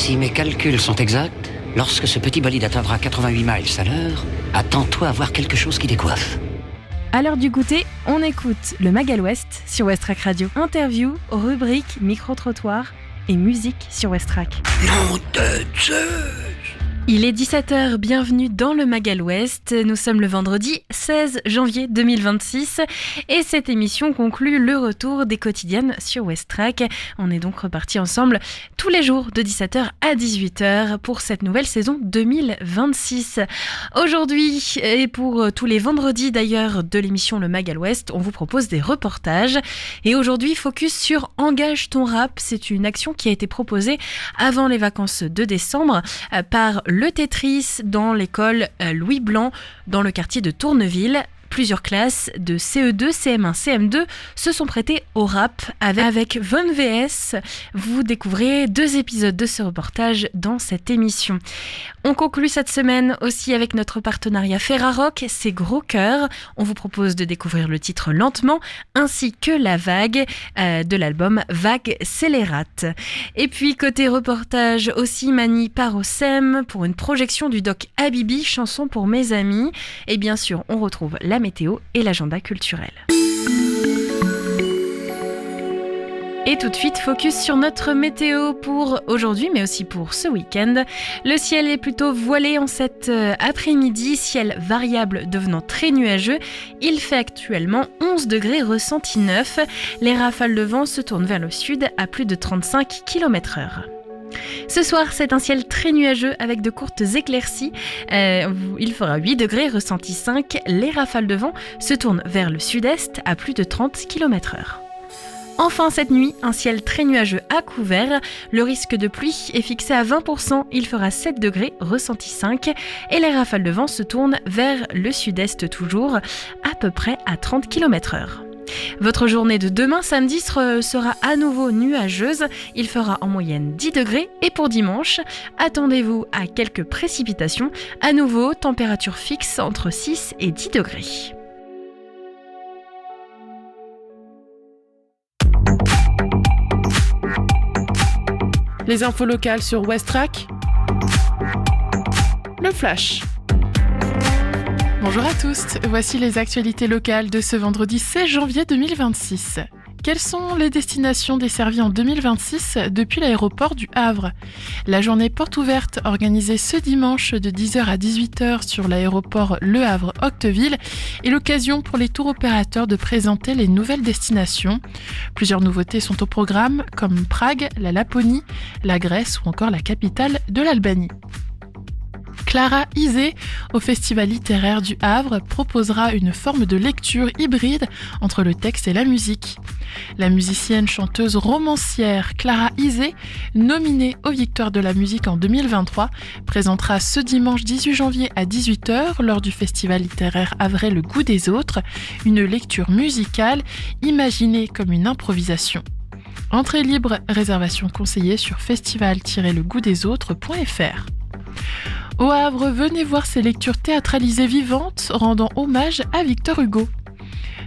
Si mes calculs sont exacts, lorsque ce petit bolide atteindra 88 miles à l'heure, attends-toi à voir quelque chose qui décoiffe. À l'heure du goûter, on écoute le Magal West sur Westrack Radio. Interview, rubrique, micro-trottoir et musique sur Westrack. Nom de Zeus! Il est 17h, bienvenue dans le Magal West. Nous sommes le vendredi 16 janvier 2026 et cette émission conclut le retour des quotidiennes sur Westrack. On est donc repartis ensemble tous les jours de 17h à 18h pour cette nouvelle saison 2026. Aujourd'hui et pour tous les vendredis d'ailleurs de l'émission Le Magal West, on vous propose des reportages. Et aujourd'hui, focus sur Engage ton rap. C'est une action qui a été proposée avant les vacances de décembre par le Tetris dans l'école Louis Blanc dans le quartier de Tourneville. Plusieurs classes de CE2, CM1, CM2 se sont prêtées au rap avec Von VS. Vous découvrez 2 épisodes de ce reportage dans cette émission. On conclut cette semaine aussi avec notre partenariat Ferrarock, c'est Gros Cœur. On vous propose de découvrir le titre Lentement ainsi que La Vague de l'album Vague Scélérate. Et puis côté reportage aussi Mani part au SEM pour une projection du doc Habibi, chanson pour mes amis. Et bien sûr, on retrouve la météo et l'agenda culturel. Et tout de suite, focus sur notre météo pour aujourd'hui, mais aussi pour ce week-end. Le ciel est plutôt voilé en cet après-midi, ciel variable devenant très nuageux. Il fait actuellement 11 degrés, ressenti 9. Les rafales de vent se tournent vers le sud à plus de 35 km/h. Ce soir, c'est un ciel très nuageux avec de courtes éclaircies. Il fera 8 degrés, ressenti 5. Les rafales de vent se tournent vers le sud-est à plus de 30 km/h. Enfin, cette nuit, un ciel très nuageux à couvert. Le risque de pluie est fixé à 20%. Il fera 7 degrés, ressenti 5. Et les rafales de vent se tournent vers le sud-est toujours, à peu près à 30 km/h. Votre journée de demain, samedi, sera à nouveau nuageuse. Il fera en moyenne 10 degrés. Et pour dimanche, attendez-vous à quelques précipitations. À nouveau, température fixe entre 6 et 10 degrés. Les infos locales sur Westrack. Le Flash. Bonjour à tous, voici les actualités locales de ce vendredi 16 janvier 2026. Quelles sont les destinations desservies en 2026 depuis l'aéroport du Havre ? La journée porte ouverte organisée ce dimanche de 10h à 18h sur l'aéroport Le Havre-Octeville est l'occasion pour les tours opérateurs de présenter les nouvelles destinations. Plusieurs nouveautés sont au programme comme Prague, la Laponie, la Grèce ou encore la capitale de l'Albanie. Clara Isé, au Festival littéraire du Havre, proposera une forme de lecture hybride entre le texte et la musique. La musicienne, chanteuse, romancière Clara Isé, nominée aux Victoires de la musique en 2023, présentera ce dimanche 18 janvier à 18h lors du Festival littéraire havrais Le Goût des Autres, une lecture musicale imaginée comme une improvisation. Entrée libre, réservation conseillée sur festival-legoûtdesautres.fr. Au Havre, venez voir ces lectures théâtralisées vivantes rendant hommage à Victor Hugo.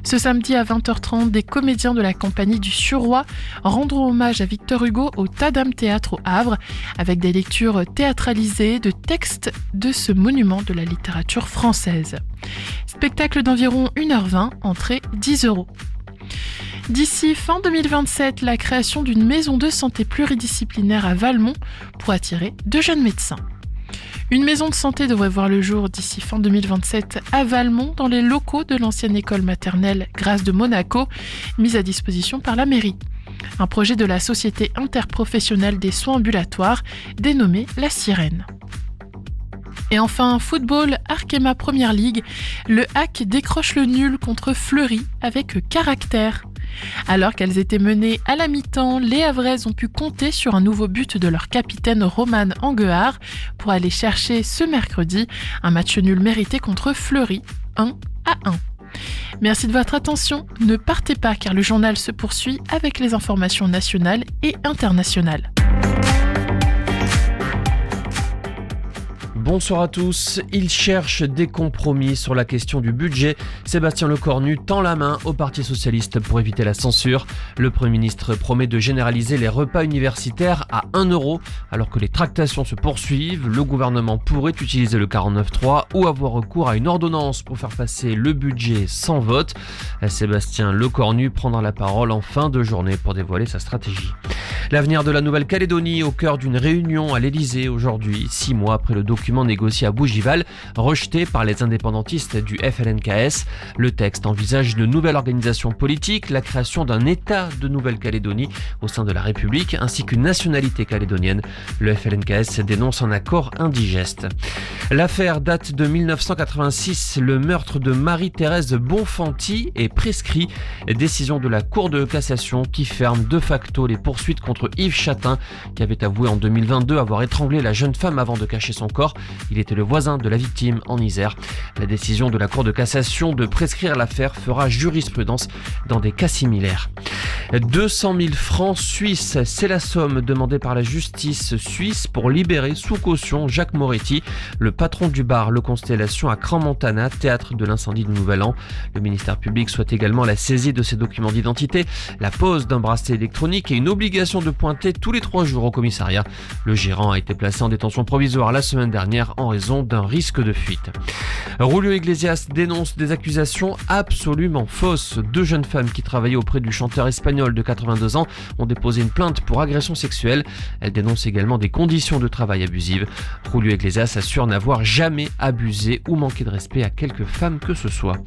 Ce samedi à 20h30, des comédiens de la compagnie du Suroît rendront hommage à Victor Hugo au Tadam Théâtre au Havre avec des lectures théâtralisées de textes de ce monument de la littérature française. Spectacle d'environ 1h20, entrée 10 €. D'ici fin 2027, la création d'une maison de santé pluridisciplinaire à Valmont pour attirer de jeunes médecins. Une maison de santé devrait voir le jour d'ici fin 2027 à Valmont, dans les locaux de l'ancienne école maternelle Grâce de Monaco, mise à disposition par la mairie. Un projet de la Société interprofessionnelle des soins ambulatoires, dénommé La Sirène. Et enfin, football, Arkema Première Ligue, le HAC décroche le nul contre Fleury avec caractère. Alors qu'elles étaient menées à la mi-temps, les Havraises ont pu compter sur un nouveau but de leur capitaine Roman Anguard pour aller chercher ce mercredi un match nul mérité contre Fleury, 1-1. Merci de votre attention, ne partez pas car le journal se poursuit avec les informations nationales et internationales. Bonsoir à tous. Il cherche des compromis sur la question du budget. Sébastien Lecornu tend la main au Parti socialiste pour éviter la censure. Le Premier ministre promet de généraliser les repas universitaires à 1 € alors que les tractations se poursuivent. Le gouvernement pourrait utiliser le 49.3 ou avoir recours à une ordonnance pour faire passer le budget sans vote. Sébastien Lecornu prendra la parole en fin de journée pour dévoiler sa stratégie. L'avenir de la Nouvelle-Calédonie au cœur d'une réunion à l'Elysée aujourd'hui, 6 mois après le document négocié à Bougival, rejeté par les indépendantistes du FLNKS. Le texte envisage une nouvelle organisation politique, la création d'un État de Nouvelle-Calédonie au sein de la République, ainsi qu'une nationalité calédonienne. Le FLNKS dénonce un accord indigeste. L'affaire date de 1986. Le meurtre de Marie-Thérèse Bonfanti est prescrit. Décision de la Cour de cassation qui ferme de facto les poursuites contre Yves Chatin, qui avait avoué en 2022 avoir étranglé la jeune femme avant de cacher son corps. Il était le voisin de la victime en Isère. La décision de la Cour de cassation de prescrire l'affaire fera jurisprudence dans des cas similaires. 200 000 francs suisses, c'est la somme demandée par la justice suisse pour libérer sous caution Jacques Moretti, le patron du bar Le Constellation à Crans-Montana, théâtre de l'incendie du Nouvel An. Le ministère public souhaite également la saisie de ses documents d'identité, la pose d'un bracelet électronique et une obligation de pointer tous les 3 jours au commissariat. Le gérant a été placé en détention provisoire la semaine dernière en raison d'un risque de fuite. Julio Iglesias dénonce des accusations absolument fausses. 2 jeunes femmes qui travaillaient auprès du chanteur espagnol de 82 ans ont déposé une plainte pour agression sexuelle. Elles dénoncent également des conditions de travail abusives. Julio Iglesias assure n'avoir jamais abusé ou manqué de respect à quelque femme que ce soit.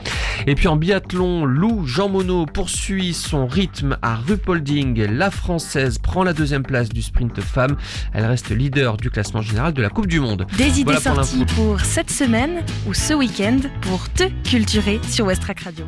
Et puis en biathlon, Lou Jean Monod poursuit son rythme à Ruhpolding. La Française prend la 2e place du sprint femme. Elle reste leader du classement général de la Coupe du Monde. Des idées sorties pour cette semaine ou ce week-end pour te culturer sur Westrack Radio.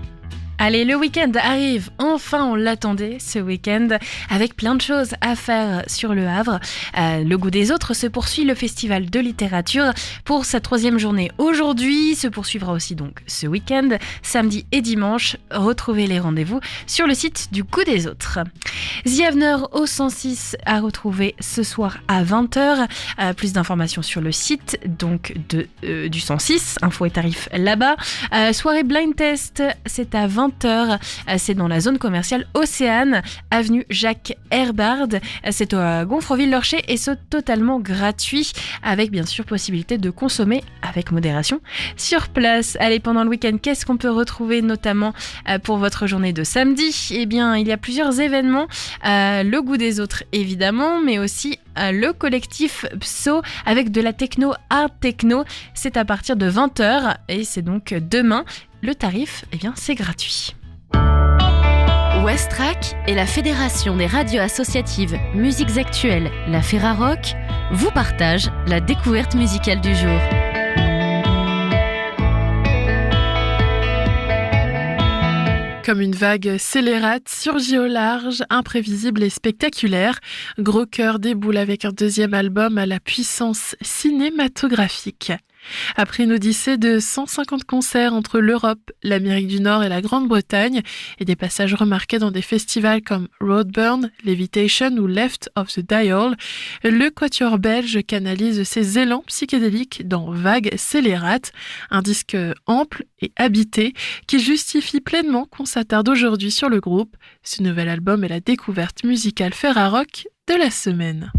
Allez, le week-end arrive, enfin on l'attendait ce week-end, avec plein de choses à faire sur le Havre. Le goût des autres se poursuit, le festival de littérature pour sa 3e journée aujourd'hui, se poursuivra aussi donc ce week-end, samedi et dimanche. Retrouvez les rendez-vous sur le site du goût des autres. The Avener au 106 à retrouver ce soir à 20h. Plus d'informations sur le site donc du 106, info et tarifs là-bas. Soirée blind test, c'est à 20h, c'est dans la zone commerciale Océane, avenue Jacques Herbard, c'est à Gonfreville-Lorcher et c'est totalement gratuit avec bien sûr possibilité de consommer avec modération sur place. Allez, pendant le week-end, qu'est-ce qu'on peut retrouver notamment pour votre journée de samedi ? Eh bien, il y a plusieurs événements, le goût des autres évidemment, mais aussi le collectif Pso avec de la techno art techno, c'est à partir de 20h et c'est donc demain. Le tarif, eh bien, c'est gratuit. Westrack et la Fédération des radios associatives Musiques Actuelles, la Ferrarock, vous partagent la découverte musicale du jour. Comme une vague scélérate surgit au large, imprévisible et spectaculaire, Gros Cœur déboule avec un 2e album à la puissance cinématographique. Après une odyssée de 150 concerts entre l'Europe, l'Amérique du Nord et la Grande-Bretagne, et des passages remarqués dans des festivals comme Roadburn, Levitation ou Left of the Dial, le quatuor belge canalise ses élans psychédéliques dans Vague scélérate, un disque ample et habité qui justifie pleinement qu'on s'attarde aujourd'hui sur le groupe. Ce nouvel album est la découverte musicale Ferrarock de la semaine.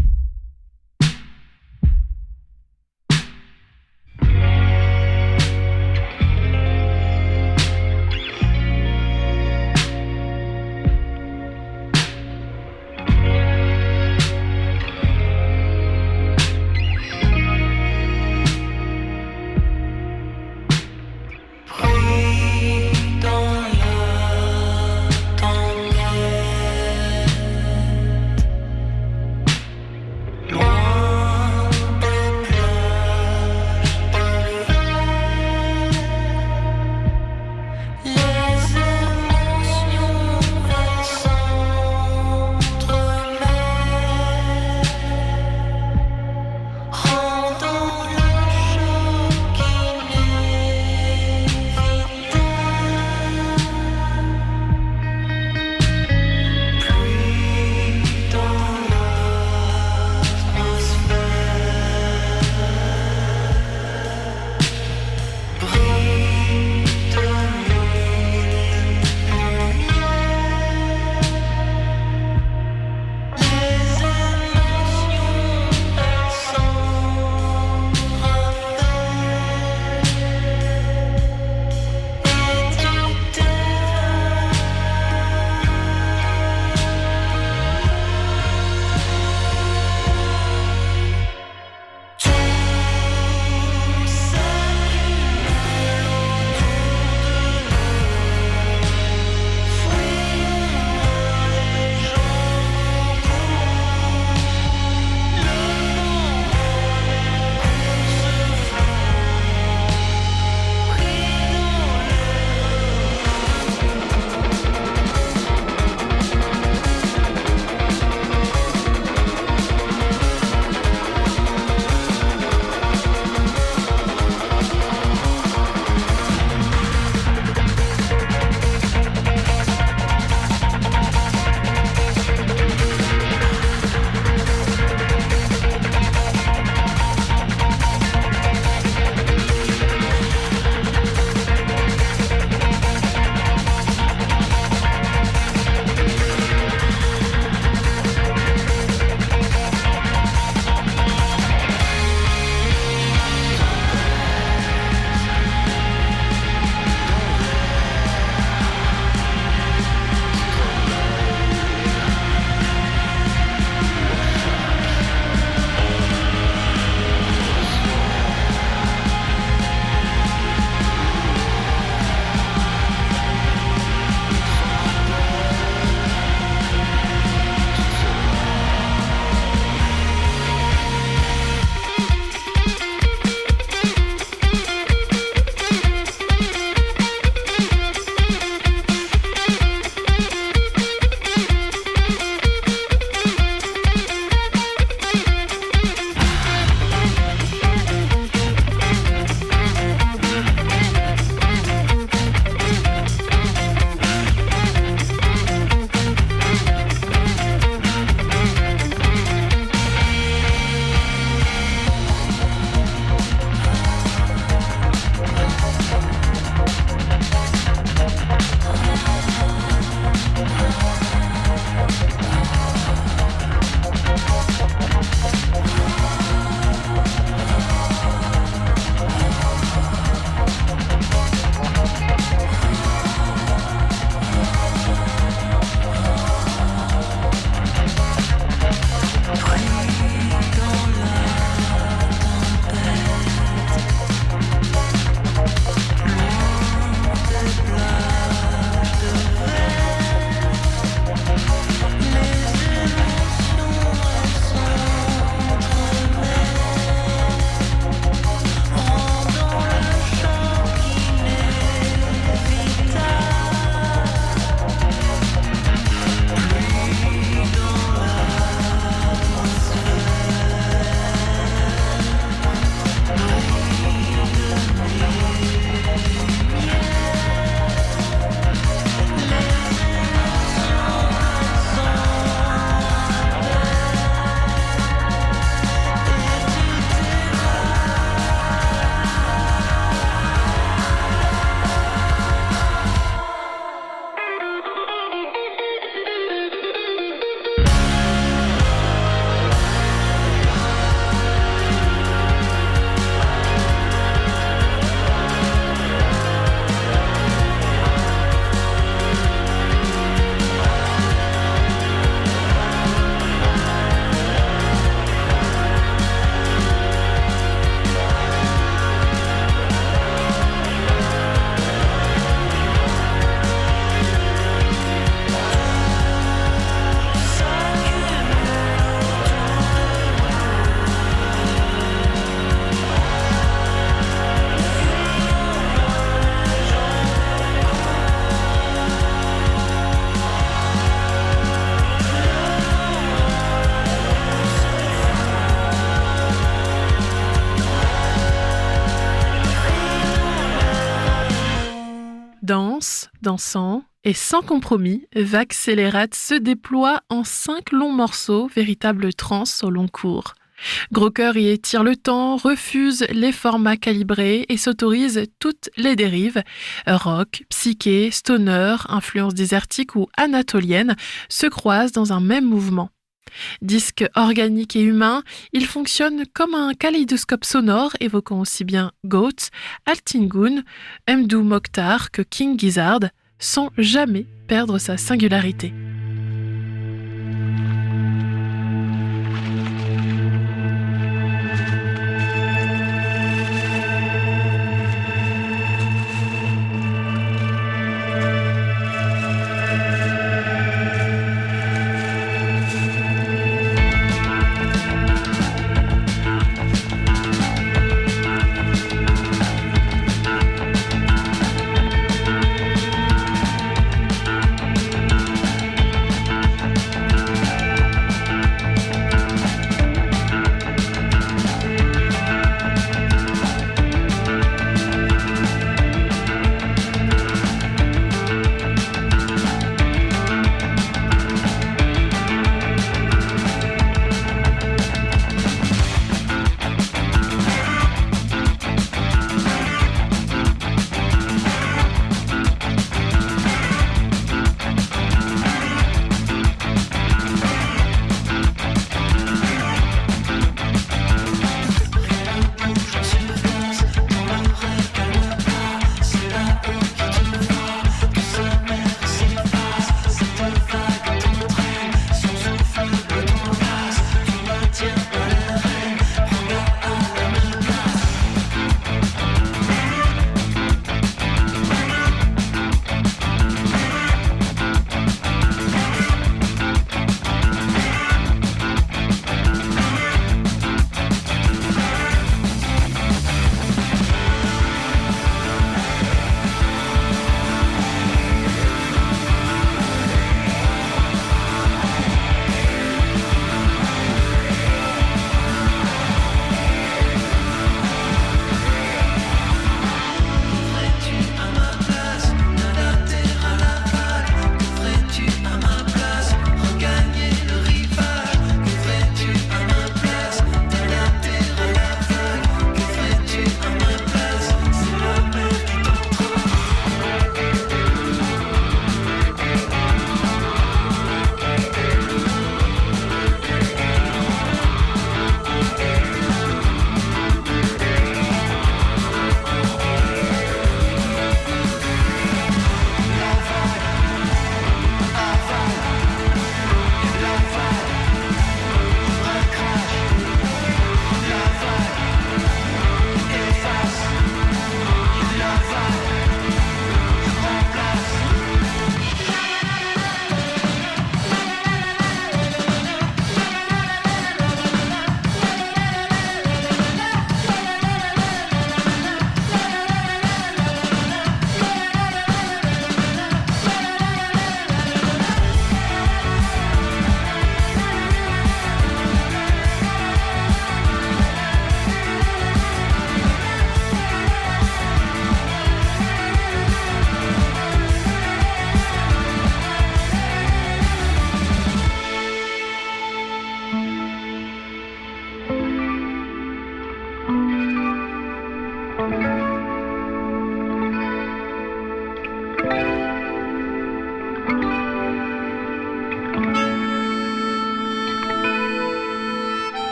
dansant et sans compromis, Vaxellerat se déploie en 5 longs morceaux, véritable transe au long cours. Gröker y étire le temps, refuse les formats calibrés et s'autorise toutes les dérives. Rock, psyché, stoner, influences désertiques ou anatoliennes se croisent dans un même mouvement. Disque organique et humain, il fonctionne comme un kaléidoscope sonore évoquant aussi bien Goat, Altingun, Mdou Mokhtar que King Gizzard, sans jamais perdre sa singularité.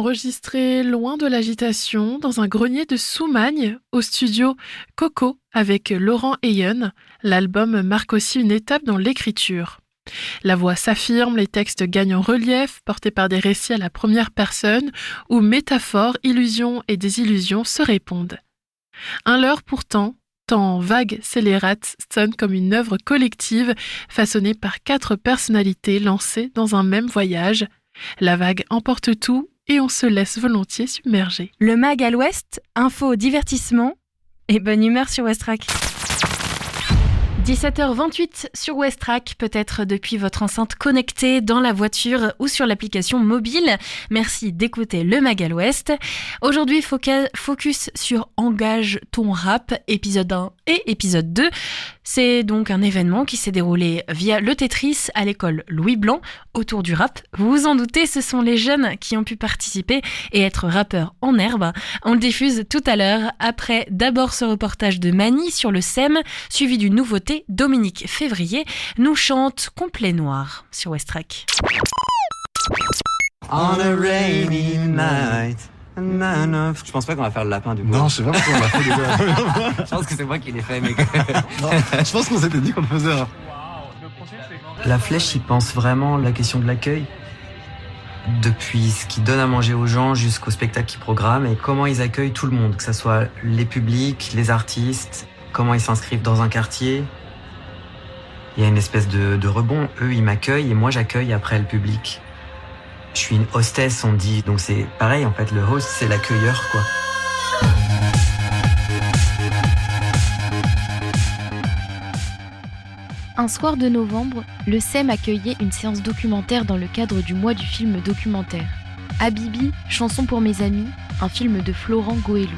enregistré loin de l'agitation, dans un grenier de Soumagne, au studio Coco, avec Laurent Heyen. L'album marque aussi une étape dans l'écriture. La voix s'affirme, les textes gagnent en relief, portés par des récits à la première personne, où métaphores, illusions et désillusions se répondent. Un leurre pourtant, tant vague scélérate, sonne comme une œuvre collective façonnée par 4 personnalités lancées dans un même voyage. La vague emporte tout et on se laisse volontiers submerger. Le Mag à l'Ouest, info, divertissement et bonne humeur sur Westrack. 17h28 sur Westrack, peut-être depuis votre enceinte connectée, dans la voiture ou sur l'application mobile. Merci d'écouter le Mag à l'Ouest. Aujourd'hui, focus sur Engage ton rap, épisode 1 et épisode 2. C'est donc un événement qui s'est déroulé via le Tetris à l'école Louis Blanc autour du rap. Vous vous en doutez, ce sont les jeunes qui ont pu participer et être rappeurs en herbe. On le diffuse tout à l'heure, après d'abord ce reportage de Mani sur le SEM, suivi d'une nouveauté. Dominique Février nous chante Complet Noir sur Westrack. On a rainy night. Je pense pas qu'on va faire le lapin du coup. Non, je sais pas pourquoi on l'a fait déjà. Je pense que c'est moi qui l'ai fait, mais Non, je pense qu'on s'était dit qu'on le faisait. La flèche, il pense vraiment la question de l'accueil. Depuis ce qu'ils donnent à manger aux gens jusqu'au spectacle qu'ils programment et comment ils accueillent tout le monde, que ce soit les publics, les artistes, comment ils s'inscrivent dans un quartier. Il y a une espèce de rebond. Eux, ils m'accueillent et moi, j'accueille après le public. Je suis une hostess, on dit. Donc c'est pareil, en fait, le host, c'est l'accueilleur, quoi. Un soir de novembre, le SEM accueillait une séance documentaire dans le cadre du mois du film documentaire. Habibi, chanson pour mes amis, un film de Florent Goëlou.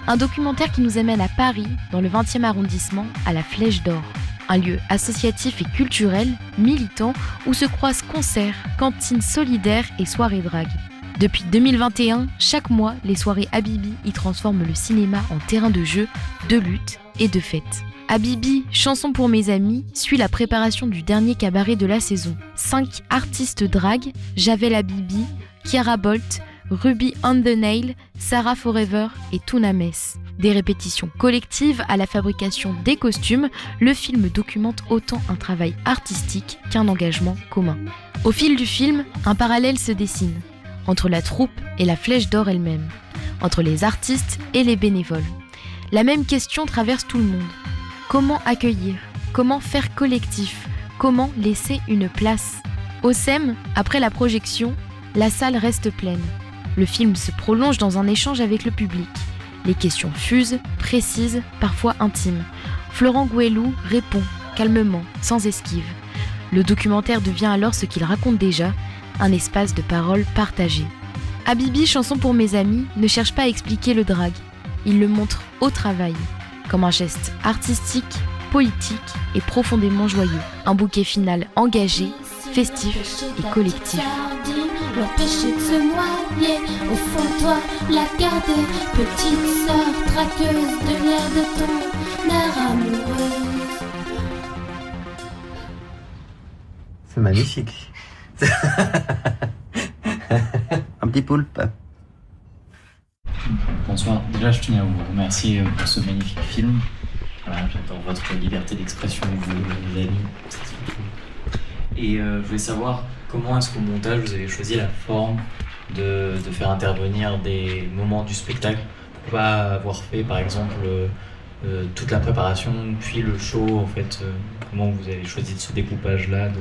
Un documentaire qui nous amène à Paris, dans le 20e arrondissement, à la Flèche d'Or. Un lieu associatif et culturel, militant, où se croisent concerts, cantines solidaires et soirées drague. Depuis 2021, chaque mois, les soirées Habibi y transforment le cinéma en terrain de jeu, de lutte et de fête. Habibi, chanson pour mes amis, suit la préparation du dernier cabaret de la saison. 5 artistes drague, Javel Habibi, Kiara Bolt, Ruby on the Nail, Sarah Forever et Tuna Mess. Des répétitions collectives à la fabrication des costumes, le film documente autant un travail artistique qu'un engagement commun. Au fil du film, un parallèle se dessine entre la troupe et la Flèche d'Or elle-même, entre les artistes et les bénévoles. La même question traverse tout le monde. Comment accueillir ? Comment faire collectif ? Comment laisser une place ? Au SEM, après la projection, la salle reste pleine. Le film se prolonge dans un échange avec le public. Les questions fusent, précises, parfois intimes. Florent Goëlou répond, calmement, sans esquive. Le documentaire devient alors ce qu'il raconte déjà, un espace de parole partagée. Habibi, chanson pour mes amis, ne cherche pas à expliquer le drague. Il le montre au travail, comme un geste artistique, politique et profondément joyeux. Un bouquet final engagé, festif et collectif. L'empêcher de se noyer, au fond de toi, la garder. Petite sœur traqueuse de l'air de ton air amoureux. C'est magnifique. Un petit poulpe. Bonsoir, déjà je tenais à vous remercier pour ce magnifique film. Voilà, j'adore votre liberté d'expression, vous avez mis. Et je voulais savoir comment est-ce qu'au montage vous avez choisi la forme de faire intervenir des moments du spectacle. Pourquoi pas avoir fait par exemple toute la préparation puis le show en fait, comment vous avez choisi ce découpage-là de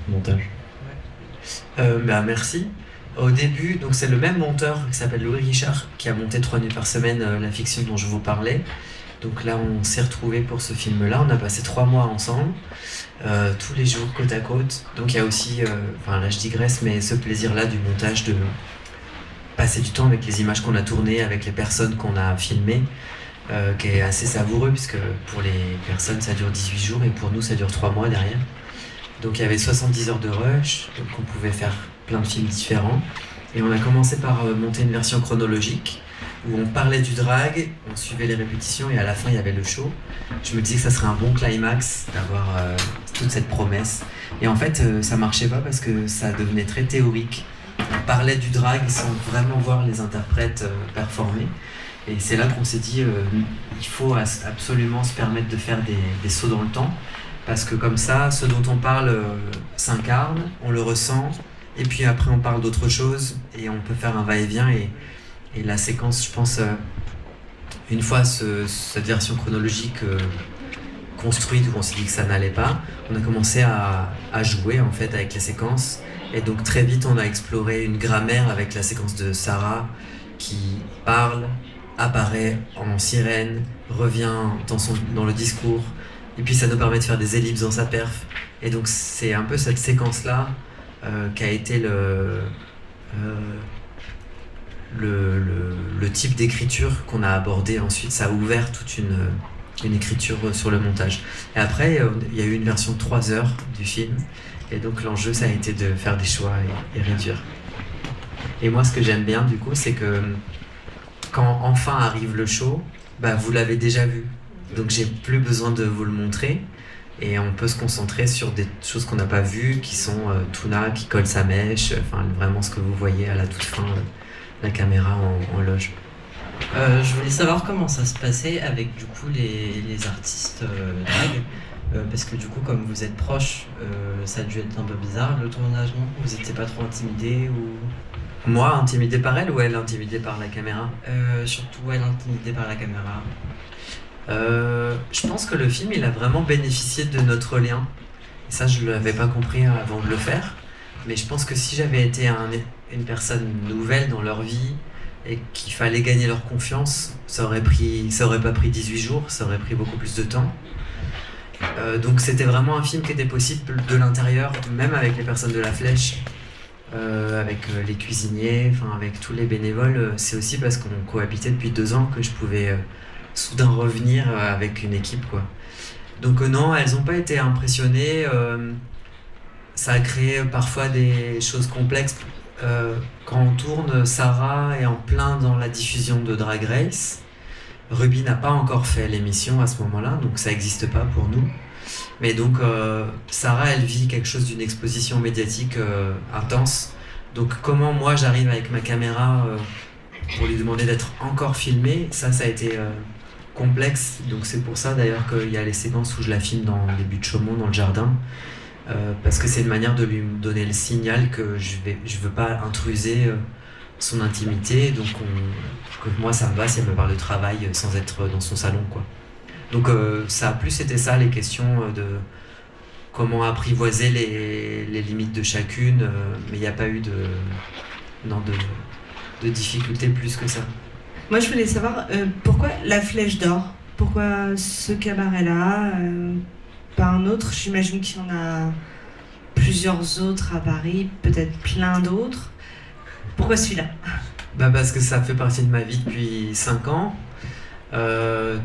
montage? Merci. Au début, donc c'est le même monteur qui s'appelle Louis Richard qui a monté 3 nuits par semaine la fiction dont je vous parlais. Donc là, on s'est retrouvés pour ce film-là. On a passé 3 mois ensemble, tous les jours, côte à côte. Donc il y a aussi, là je digresse, mais ce plaisir-là du montage, de passer du temps avec les images qu'on a tournées, avec les personnes qu'on a filmées, qui est assez savoureux, puisque pour les personnes, ça dure 18 jours, et pour nous, ça dure 3 mois derrière. Donc il y avait 70 heures de rush, donc on pouvait faire plein de films différents. Et on a commencé par monter une version chronologique, où on parlait du drag, on suivait les répétitions et à la fin il y avait le show. Je me disais que ça serait un bon climax d'avoir toute cette promesse. Et en fait ça marchait pas parce que ça devenait très théorique. on parlait du drag sans vraiment voir les interprètes performer. Et c'est là qu'on s'est dit, il faut absolument se permettre de faire des sauts dans le temps, parce que comme ça, ce dont on parle s'incarne, on le ressent, et puis après on parle d'autre chose, et on peut faire un va-et-vient, et la séquence, je pense, une fois cette version chronologique construite, où on s'est dit que ça n'allait pas, on a commencé à jouer en fait avec les séquences, et donc très vite on a exploré une grammaire avec la séquence de Sarah qui parle, apparaît en sirène, revient dans le discours, et puis ça nous permet de faire des ellipses dans sa perf. Et donc c'est un peu cette séquence-là qui a été le type d'écriture qu'on a abordé ensuite. Ça a ouvert toute une écriture sur le montage. Et après, il y a eu une version de 3 heures du film, et donc l'enjeu, ça a été de faire des choix et réduire. Et moi, ce que j'aime bien, du coup, c'est que quand enfin arrive le show, vous l'avez déjà vu. Donc j'ai plus besoin de vous le montrer, et on peut se concentrer sur des choses qu'on n'a pas vues, qui sont Tuna qui colle sa mèche, enfin vraiment ce que vous voyez à la toute fin, la caméra en loge. Je voulais savoir comment ça se passait avec du coup les artistes drag, parce que du coup comme vous êtes proches, ça a dû être un peu bizarre le tournage, non? Vous n'étiez pas trop intimidés ou... Moi, intimidé par elle ou elle intimidée par la caméra? Surtout elle intimidée par la caméra. Je pense que le film, il a vraiment bénéficié de notre lien. Et ça, je ne l'avais pas compris avant de le faire. Mais je pense que si j'avais été une personne nouvelle dans leur vie et qu'il fallait gagner leur confiance, ça aurait pas pris 18 jours, ça aurait pris beaucoup plus de temps. Donc c'était vraiment un film qui était possible de l'intérieur, même avec les personnes de la Flèche. Avec les cuisiniers, avec tous les bénévoles, c'est aussi parce qu'on cohabitait depuis 2 ans que je pouvais soudain revenir avec une équipe, quoi. Donc non, elles n'ont pas été impressionnées. Ça a créé parfois des choses complexes. Quand on tourne, Sarah est en plein dans la diffusion de Drag Race. Ruby n'a pas encore fait l'émission à ce moment-là, donc ça n'existe pas pour nous. Mais donc Sarah, elle vit quelque chose d'une exposition médiatique intense. Donc comment moi j'arrive avec ma caméra pour lui demander d'être encore filmée, ça a été complexe. Donc c'est pour ça d'ailleurs qu'il y a les séquences où je la filme dans les buts de Chaumont, dans le jardin. Parce que c'est une manière de lui donner le signal que je veux pas intruser son intimité. Donc que moi ça me va si elle me parle de travail sans être dans son salon, quoi. Donc ça a plus été ça, les questions de comment apprivoiser les limites de chacune, mais il n'y a pas eu de difficulté plus que ça. Moi je voulais savoir pourquoi la Flèche d'Or? Pourquoi ce cabaret-là, pas un autre? J'imagine qu'il y en a plusieurs autres à Paris, peut-être plein d'autres. Pourquoi celui-là? Parce que ça fait partie de ma vie depuis 5 ans,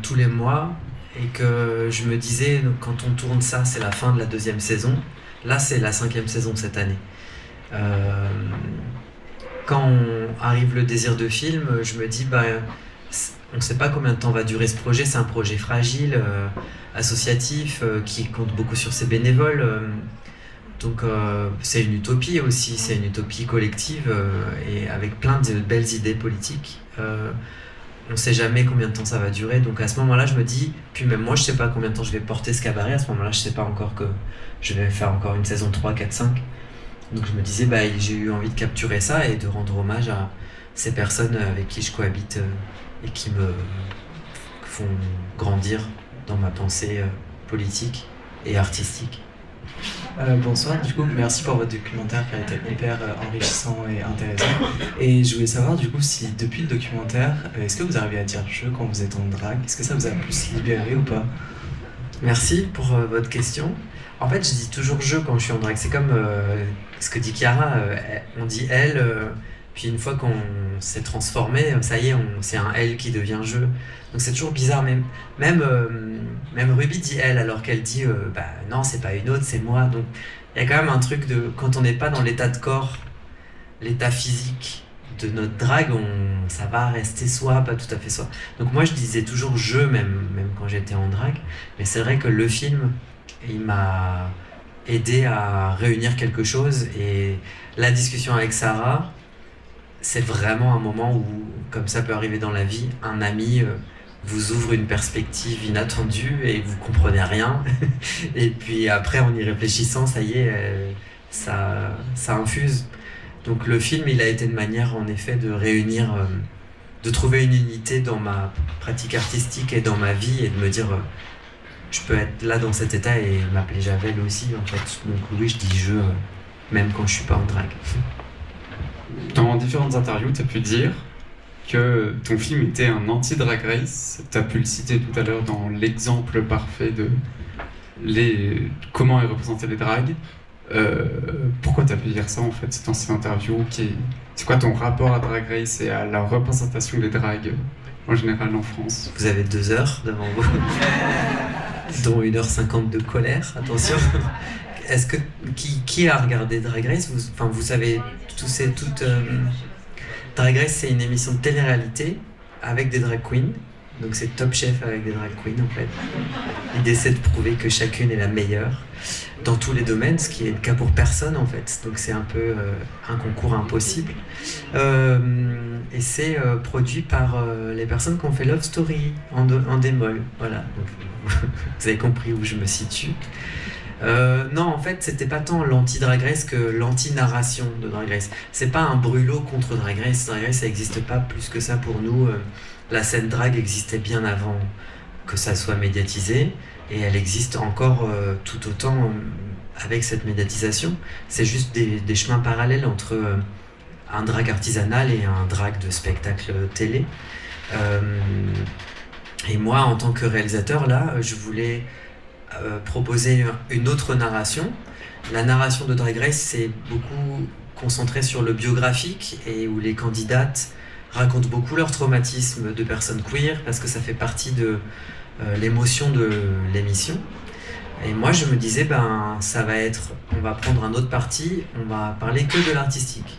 tous les mois. Et que je me disais, quand on tourne ça, c'est la fin de la 2e saison. Là, c'est la 5e saison cette année. Quand arrive le désir de film, je me dis, on ne sait pas combien de temps va durer ce projet. C'est un projet fragile, associatif, qui compte beaucoup sur ses bénévoles. Donc c'est une utopie aussi, c'est une utopie collective et avec plein de belles idées politiques. On ne sait jamais combien de temps ça va durer, donc à ce moment-là je me dis, puis même moi je ne sais pas combien de temps je vais porter ce cabaret, à ce moment-là je ne sais pas encore que je vais faire encore une saison 3, 4, 5. Donc je me disais, j'ai eu envie de capturer ça et de rendre hommage à ces personnes avec qui je cohabite et qui me font grandir dans ma pensée politique et artistique. Bonsoir, du coup merci pour votre documentaire qui a été hyper enrichissant et intéressant. Et je voulais savoir du coup si depuis le documentaire, est-ce que vous arrivez à dire je quand vous êtes en drague? Est-ce que ça vous a plus libéré ou pas? Merci pour votre question. En fait je dis toujours je quand je suis en drague, c'est comme ce que dit Chiara, on dit elle, puis une fois qu'on s'est transformé, ça y est, c'est un elle qui devient je. Donc c'est toujours bizarre, même Ruby dit elle alors qu'elle dit non c'est pas une autre, c'est moi. Donc il y a quand même un truc de quand on n'est pas dans l'état de corps, l'état physique de notre drague, ça va rester soi, pas tout à fait soi. Donc moi je disais toujours je même quand j'étais en drague, mais c'est vrai que le film il m'a aidé à réunir quelque chose et la discussion avec Sarah c'est vraiment un moment où, comme ça peut arriver dans la vie, un ami vous ouvre une perspective inattendue et vous comprenez rien. Et puis après, en y réfléchissant, ça y est, ça infuse. Donc le film, il a été une manière, en effet, de réunir, de trouver une unité dans ma pratique artistique et dans ma vie, et de me dire, je peux être là dans cet état et m'appeler Javel aussi, en fait. Donc oui, je dis je, même quand je suis pas en drague. Dans différentes interviews, tu as pu dire que ton film était un anti-Drag Race. Tu as pu le citer tout à l'heure dans l'exemple parfait de comment est représenté les dragues. Pourquoi tu as pu dire ça en fait dans cette interview c'est quoi ton rapport à Drag Race et à la représentation des dragues en général en France? Vous avez 2 heures devant vous, dont 1h50 de colère, attention. Est-ce que qui a regardé Drag Race? Vous savez, Drag Race, c'est une émission de télé-réalité avec des drag queens. Donc c'est Top Chef avec des drag queens en fait. L'idée c'est de prouver que chacune est la meilleure dans tous les domaines, ce qui est le cas pour personne en fait. Donc c'est un peu un concours impossible. Et c'est produit par les personnes qui ont fait Love Story en démol. Voilà. Donc, vous avez compris où je me situe. Non, en fait, c'était pas tant l'anti-Drag Race que l'anti-narration de Drag Race. C'est pas un brûlot contre Drag Race. Drag Race, ça n'existe pas plus que ça pour nous. La scène drag existait bien avant que ça soit médiatisé, et elle existe encore tout autant avec cette médiatisation. C'est juste des chemins parallèles entre un drag artisanal et un drag de spectacle télé. Et moi, en tant que réalisateur, là, je voulais proposer une autre narration. La narration de Drag Race, c'est beaucoup concentré sur le biographique, et où les candidates racontent beaucoup leur traumatisme de personnes queer, parce que ça fait partie de l'émotion de l'émission. Et moi, je me disais, on va prendre un autre parti, on va parler que de l'artistique.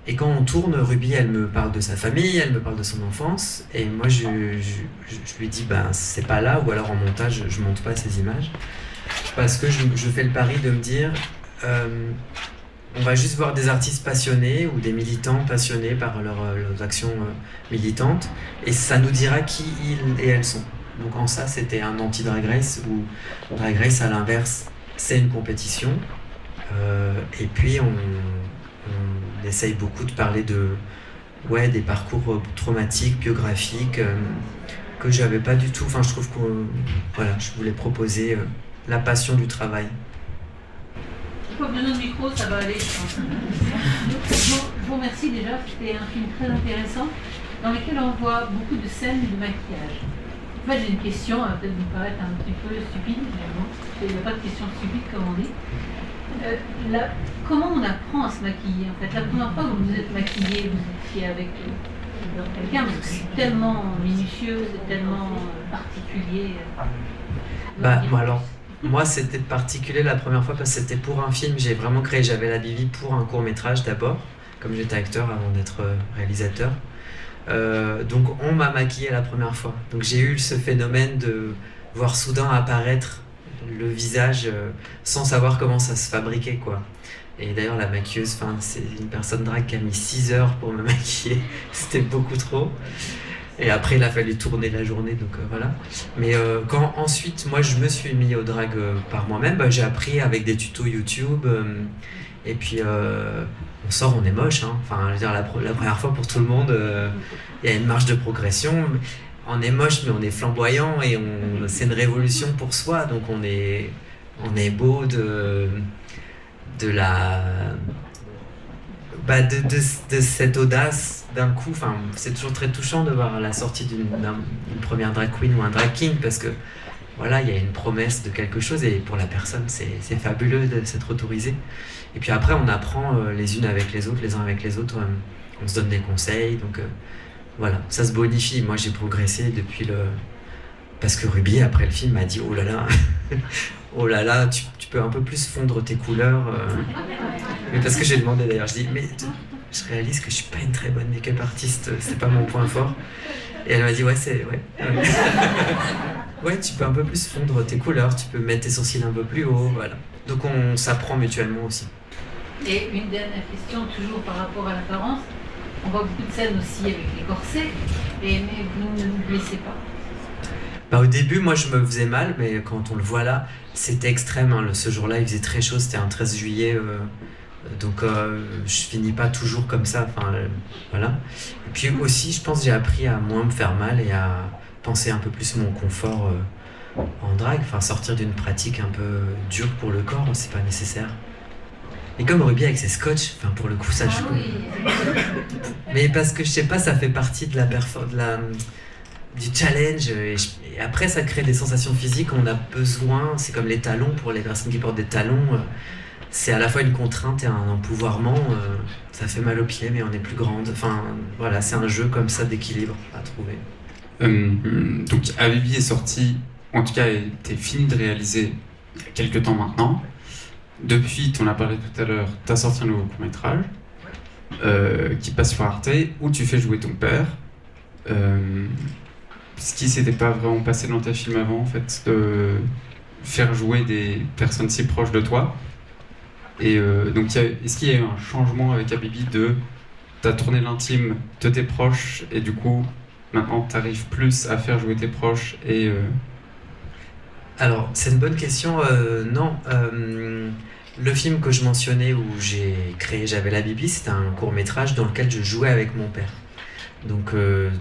Et quand on tourne, Ruby, elle me parle de sa famille, elle me parle de son enfance, et moi, je lui dis, c'est pas là, ou alors en montage, je monte pas ces images, parce que je fais le pari de me dire, on va juste voir des artistes passionnés ou des militants passionnés par leurs actions militantes, et ça nous dira qui ils et elles sont. Donc en ça, c'était un anti-Drag Race, où Drag Race, à l'inverse, c'est une compétition, et puis on essaye beaucoup de parler des parcours traumatiques, biographiques, que j'avais pas du tout. Enfin, je trouve que je voulais proposer la passion du travail. Pas besoin de micro, ça va aller, je pense. Je vous remercie déjà, c'était un film très intéressant dans lequel on voit beaucoup de scènes de maquillage. En fait, j'ai une question, elle va peut-être vous paraître un petit peu stupide, mais bon, il n'y a pas de question stupide comme on dit. Comment on apprend à se maquiller en fait? La première fois que vous vous êtes maquillé, vous étiez avec quelqu'un, parce que c'est tellement minutieux, c'est tellement particulier. Moi, c'était particulier la première fois parce que c'était pour un film. J'ai vraiment créé, j'avais la Bibi pour un court-métrage d'abord, comme j'étais acteur avant d'être réalisateur. Donc on m'a maquillé la première fois. Donc j'ai eu ce phénomène de voir soudain apparaître le visage sans savoir comment ça se fabriquait, quoi. Et d'ailleurs la maquilleuse, c'est une personne drague qui a mis 6 heures pour me maquiller. C'était beaucoup trop. Et après, il a fallu tourner la journée, donc voilà. Mais quand ensuite, moi, je me suis mis au drag par moi-même, j'ai appris avec des tutos YouTube. Et puis, on sort, on est moche. Hein. Enfin, je veux dire, la première fois pour tout le monde, il y a une marge de progression. On est moche, mais on est flamboyant et c'est une révolution pour soi. Donc, on est beau de cette audace d'un coup. Enfin, c'est toujours très touchant de voir la sortie d'une première drag queen ou un drag king, parce que voilà, il y a une promesse de quelque chose, et pour la personne c'est fabuleux de s'être autorisé. Et puis après on apprend les unes avec les autres, les uns avec les autres, on se donne des conseils, donc voilà, ça se bonifie. Moi j'ai progressé depuis parce que Ruby après le film m'a dit oh là là, tu peux un peu plus fondre tes couleurs. Mais parce que j'ai demandé d'ailleurs, je dis mais je réalise que je suis pas une très bonne make-up artiste, c'est pas mon point fort. Et elle m'a dit ouais, tu peux un peu plus fondre tes couleurs, tu peux mettre tes sourcils un peu plus haut, voilà. Donc on s'apprend mutuellement aussi. Et une dernière question, toujours par rapport à l'apparence. On voit beaucoup de scènes aussi avec les corsets, mais vous ne vous blessez pas. Au début, moi, je me faisais mal, mais quand on le voit là, c'était extrême. Ce jour-là, il faisait très chaud, c'était un 13 juillet, donc je finis pas toujours comme ça. Voilà. Et puis aussi, je pense que j'ai appris à moins me faire mal et à penser un peu plus mon confort en drague. Sortir d'une pratique un peu dure pour le corps, c'est pas nécessaire. Et comme Ruby avec ses scotch, pour le coup, ça joue. Oui. Mais parce que je sais pas, ça fait partie de du challenge. Et après, ça crée des sensations physiques. On a besoin, c'est comme les talons pour les personnes qui portent des talons. C'est à la fois une contrainte et un empouvoirment. Ça fait mal aux pieds, mais on est plus grande. Voilà, c'est un jeu comme ça d'équilibre à trouver. Donc, Habibi est sorti, en tout cas, t'es fini de réaliser il y a quelques temps maintenant. Depuis, tu en as parlé tout à l'heure, tu as sorti un nouveau court-métrage qui passe sur Arte, où tu fais jouer ton père. Ce qui s'était pas vraiment passé dans tes films avant, en fait, de faire jouer des personnes si proches de toi. Et donc, est-ce qu'il y a eu un changement avec Habibi de t'as tourné l'intime de tes proches et du coup, maintenant, t'arrives plus à faire jouer tes proches et... Alors, c'est une bonne question. Non. Le film que je mentionnais où j'avais la Bibi, c'était un court-métrage dans lequel je jouais avec mon père. Donc,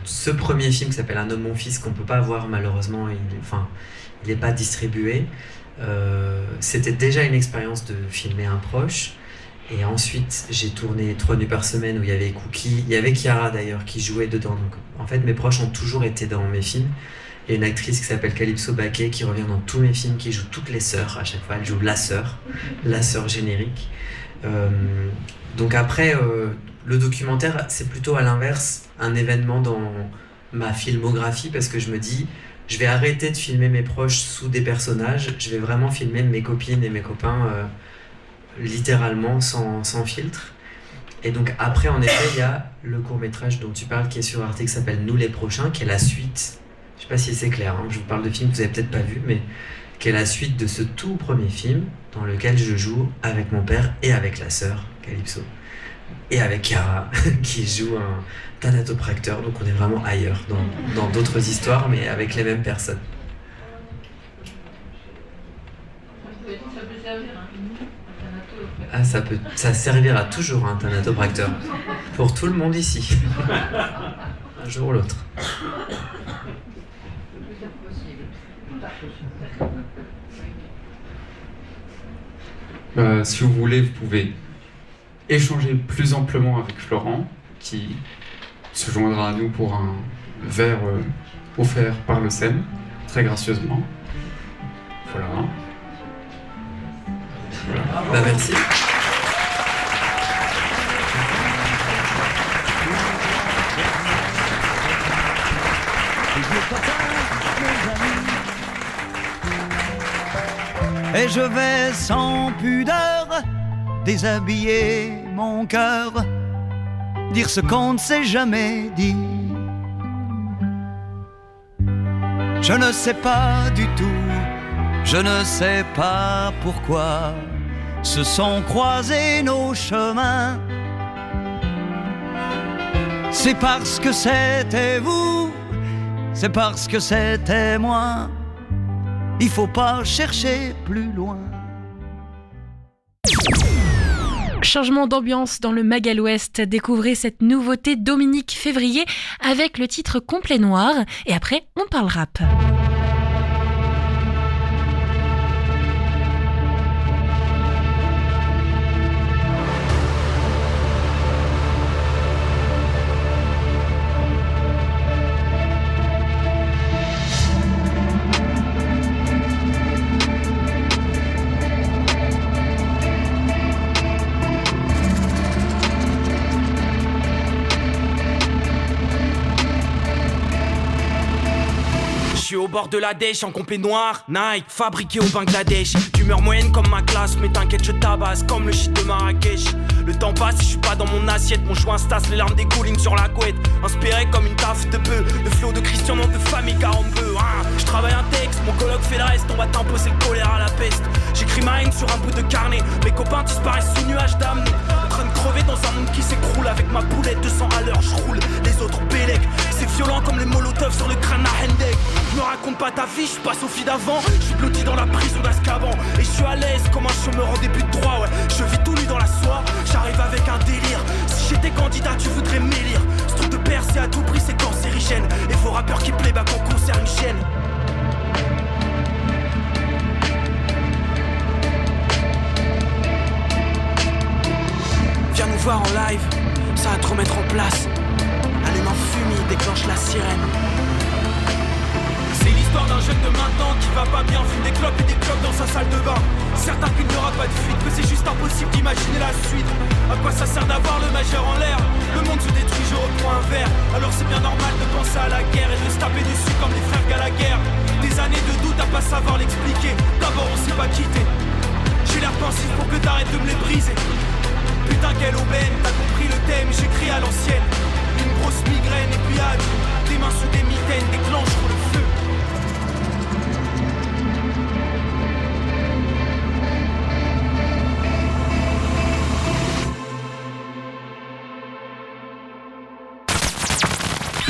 ce premier film qui s'appelle Un homme, mon fils, qu'on peut pas voir malheureusement, il n'est pas distribué. C'était déjà une expérience de filmer un proche. Et ensuite, j'ai tourné 3 nuits par semaine où il y avait Cookie, il y avait Chiara d'ailleurs qui jouait dedans. Donc, en fait, mes proches ont toujours été dans mes films. Il y a une actrice qui s'appelle Calypso Baquet qui revient dans tous mes films, qui joue toutes les sœurs à chaque fois. Elle joue la sœur générique. Donc après, le documentaire, c'est plutôt à l'inverse un événement dans ma filmographie parce que je me dis, je vais arrêter de filmer mes proches sous des personnages, je vais vraiment filmer mes copines et mes copains littéralement sans filtre. Et donc après, en effet, il y a le court-métrage dont tu parles qui est sur Arte qui s'appelle Nous les prochains, qui est la suite. Je sais pas si c'est clair, je vous parle de films que vous avez peut-être pas vu, mais qui est la suite de ce tout premier film dans lequel je joue avec mon père et avec la sœur, Calypso, et avec Chiara, qui joue un thanatopracteur, donc on est vraiment ailleurs, dans d'autres histoires, mais avec les mêmes personnes. Ah, ça servira toujours un thanatopracteur, pour tout le monde ici, un jour ou l'autre. Si vous voulez, vous pouvez échanger plus amplement avec Florent, qui se joindra à nous pour un verre offert par le SEM, très gracieusement. Voilà. Merci. Et je vais sans pudeur déshabiller mon cœur, dire ce qu'on ne s'est jamais dit. Je ne sais pas du tout, je ne sais pas pourquoi se sont croisés nos chemins. C'est parce que c'était vous, c'est parce que c'était moi. Il faut pas chercher plus loin. Changement d'ambiance dans le Magal Ouest. Découvrez cette nouveauté Dominique Février avec le titre Complet Noir. Et après, on parle rap. Au bord de la dèche en complet noir, Nike, fabriqué au Bangladesh. D'humeur moyenne comme ma classe, mais t'inquiète, je tabasse comme le shit de Marrakech. Le temps passe, je suis pas dans mon assiette, mon joint stasse, les larmes découlinent sur la couette. Inspiré comme une taf de peu, le flow de Christian, nom de famille 42. Je travaille un texte, mon coloc fait le reste, on va t'imposer le choléra à la peste. J'écris ma haine sur un bout de carnet, mes copains disparaissent sous nuage d'âme. En train de crever dans un monde qui s'écroule avec ma boulette de sang à l'heure. grave sur le crâne à Hendek. Me raconte pas ta vie, je passe au fil d'avant. Je suis blotti dans la prison d'Azkaban. Et je suis à l'aise comme un chômeur en début de droit, ouais. Je vis tout nu dans la soie, j'arrive avec un délire. Si j'étais candidat, tu voudrais m'élire. Ce truc de percer à tout prix, c'est cancérigène. Et vos rappeurs qui playback en concert une chaîne. Viens nous voir en live, ça va te remettre en place. Allume un fumier, déclenche la sirène. C'est l'histoire d'un jeune de maintenant qui va pas bien, fume des clopes et des clopes dans sa salle de bain. Certains qu'il n'y aura pas de fuite, que c'est juste impossible d'imaginer la suite. À quoi ça sert d'avoir le majeur en l'air? Le monde se détruit, je reprends un verre. Alors c'est bien normal de penser à la guerre et de se taper dessus comme les frères Gallagher. Des années de doute à pas savoir l'expliquer. D'abord on s'est pas quitté. J'ai l'air pensif pour que t'arrêtes de me les briser. Putain quelle aubaine, t'as compris le thème, j'écris à l'ancienne. Une grosse migraine et puis adieu. Des mains sous des mitaines, déclenche pour le feu.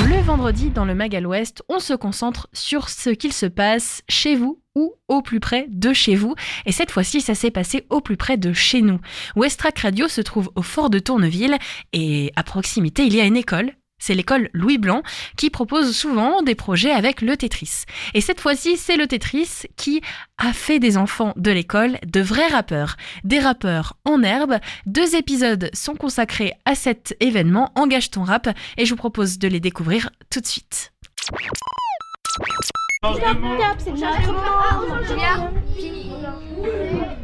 Le vendredi, dans le Mag à l'Ouest, on se concentre sur ce qu'il se passe chez vous ou au plus près de chez vous. Et cette fois-ci, ça s'est passé au plus près de chez nous. Westrack Radio se trouve au fort de Tourneville et à proximité, il y a une école. C'est l'école Louis Blanc qui propose souvent des projets avec le Tetris. Et cette fois-ci, c'est le Tetris qui a fait des enfants de l'école de vrais rappeurs. Des rappeurs en herbe. 2 épisodes sont consacrés à cet événement, Engage ton rap, et je vous propose de les découvrir tout de suite.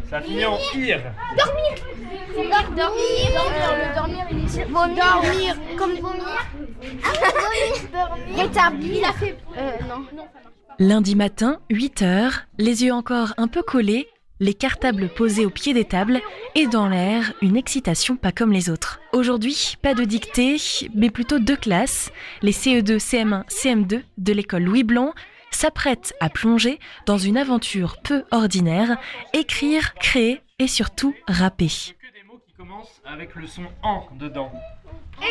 Ça finit en pire. Dormir, vomir, comme vomir. Il a fait. Non. Lundi matin, 8h, les yeux encore un peu collés, les cartables posés au pied des tables et dans l'air, une excitation pas comme les autres. Aujourd'hui, pas de dictée, mais plutôt 2 classes, les CE2, CM1, CM2 de l'école Louis Blanc s'apprêtent à plonger dans une aventure peu ordinaire, écrire, créer et surtout rapper. Que des mots qui commencent avec le son en dedans. Je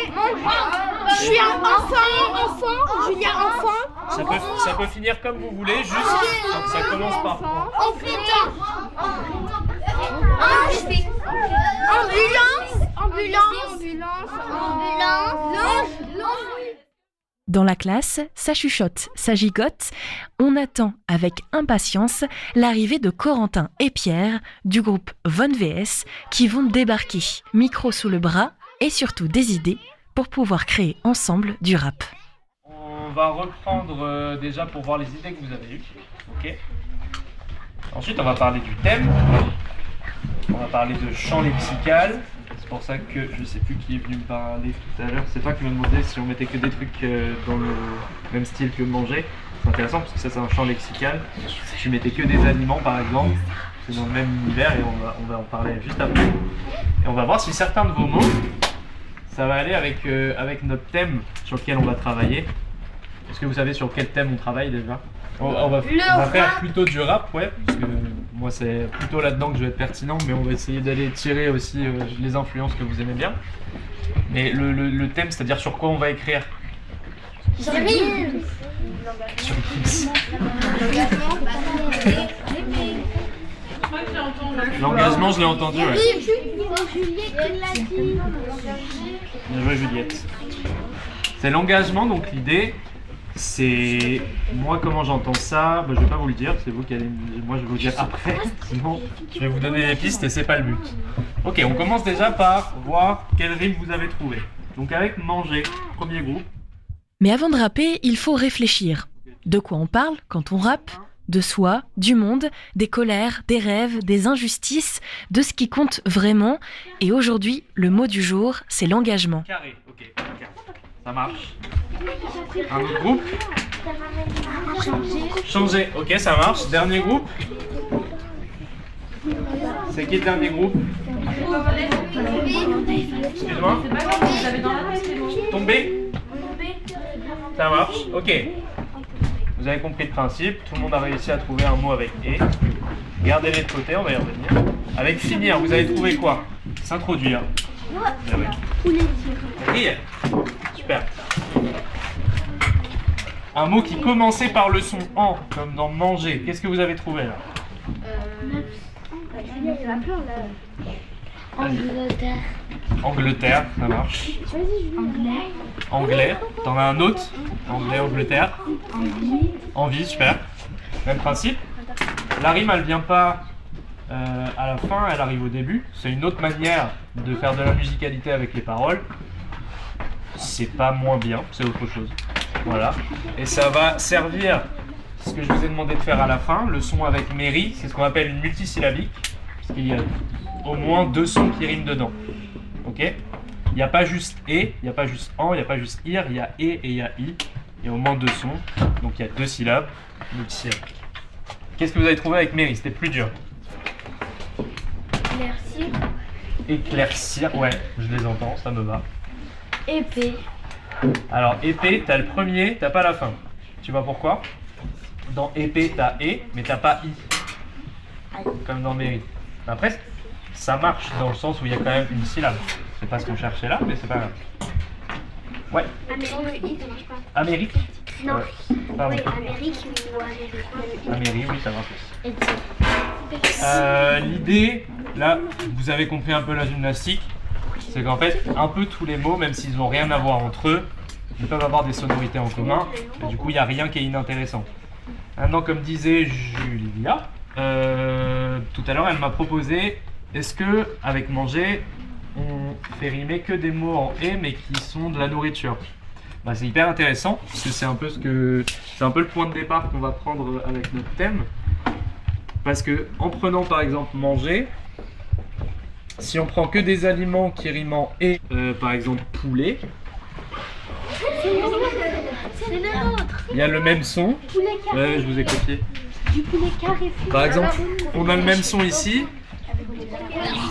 suis un enfant, Julien enfant. Ça peut finir comme vous voulez, juste quand ça commence par en. Ambulance. Dans la classe, ça chuchote, ça gigote. On attend avec impatience l'arrivée de Corentin et Pierre du groupe Von VS qui vont débarquer, micro sous le bras et surtout des idées pour pouvoir créer ensemble du rap. On va reprendre déjà pour voir les idées que vous avez eues. Ok. Ensuite, on va parler du thème. On va parler de chant lexical. C'est pour ça que je sais plus qui est venu me parler tout à l'heure. C'est toi qui m'as demandé si on mettait que des trucs dans le même style que manger. C'est intéressant parce que ça c'est un champ lexical. Si tu mettais que des aliments par exemple, c'est dans le même univers et on va en parler juste après. Et on va voir si certains de vos mots, ça va aller avec notre thème sur lequel on va travailler. Est-ce que vous savez sur quel thème on travaille déjà? On va faire plutôt du rap, ouais, parce que moi c'est plutôt là-dedans que je vais être pertinent, mais on va essayer d'aller tirer aussi les influences que vous aimez bien. Mais le thème, c'est-à-dire sur quoi on va écrire? Sur Rime. Sur X. L'engagement, je l'ai entendu, ouais. Bien joué, Juliette. C'est l'engagement, donc l'idée, c'est... Moi, comment j'entends ça, je vais pas vous le dire, c'est vous qui allez me dire. Moi, je vais vous le dire après, sinon je vais vous donner des pistes et c'est pas le but. Ok, on commence déjà par voir quelle rime vous avez trouvé. Donc avec manger, premier groupe. Mais avant de rapper, il faut réfléchir. De quoi on parle quand on rappe ? De soi, du monde, des colères, des rêves, des injustices, de ce qui compte vraiment. Et aujourd'hui, le mot du jour, c'est l'engagement. Carré, ok, ça marche. Un autre groupe. Changer, ok, ça marche. Dernier groupe. C'est qui le dernier groupe? Excuse-moi. Tomber. Ça marche, ok. Vous avez compris le principe, tout le monde a réussi à trouver un mot avec « et ». Gardez-les de côté, on va y revenir. Avec « finir », vous avez trouvé quoi? S'introduire. Rire. Super. un mot qui commençait par le son en, comme dans manger. Qu'est-ce que vous avez trouvé là? Angleterre. Angleterre, ça marche. Anglais. T'en as un autre? Anglais, Angleterre. Envie, super. Même principe. La rime, elle vient pas à la fin, elle arrive au début. C'est une autre manière de faire de la musicalité avec les paroles. C'est pas moins bien, c'est autre chose. Voilà. Et ça va servir ce que je vous ai demandé de faire à la fin, le son avec mairie, c'est ce qu'on appelle une multisyllabique, parce qu'il y a au moins 2 sons qui riment dedans. Ok? Il n'y a pas juste et, il n'y a pas juste en, il n'y a pas juste ir, il y a et il y a i. Il y a au moins 2 sons, donc il y a 2 syllabes, multisyllabiques. Qu'est-ce que vous avez trouvé avec mairie? C'était plus dur. Éclaircir. Éclaircir, ouais, je les entends, ça me va. Épée. Alors, épée, t'as le premier, t'as pas la fin. Tu vois pourquoi? Dans épée, t'as et, mais t'as pas i. Comme dans mairie. Après, ça marche dans le sens où il y a quand même une syllabe. C'est pas ce qu'on cherchait là, mais c'est pas grave. Ouais. Amérique? Non. Ouais. Pardon. Oui, Amérique ou Amérique. Amérique, oui, ça marche. L'idée, là, vous avez compris un peu la gymnastique. C'est qu'en fait, un peu tous les mots, même s'ils n'ont rien à voir entre eux, ils peuvent avoir des sonorités en commun, et du coup, il n'y a rien qui est inintéressant. Maintenant, comme disait Julia, tout à l'heure, elle m'a proposé, est-ce que, avec manger, on fait rimer que des mots en « et », mais qui sont de la nourriture? Bah, c'est hyper intéressant, parce que c'est un peu le point de départ qu'on va prendre avec notre thème. Parce que, en prenant par exemple manger, si on prend que des aliments qui riment en « et », par exemple poulet, C'est le nôtre. il y a le même son. Poulet carré. Ouais, je vous ai copié. Du poulet carré. Par exemple, on a le même son ici,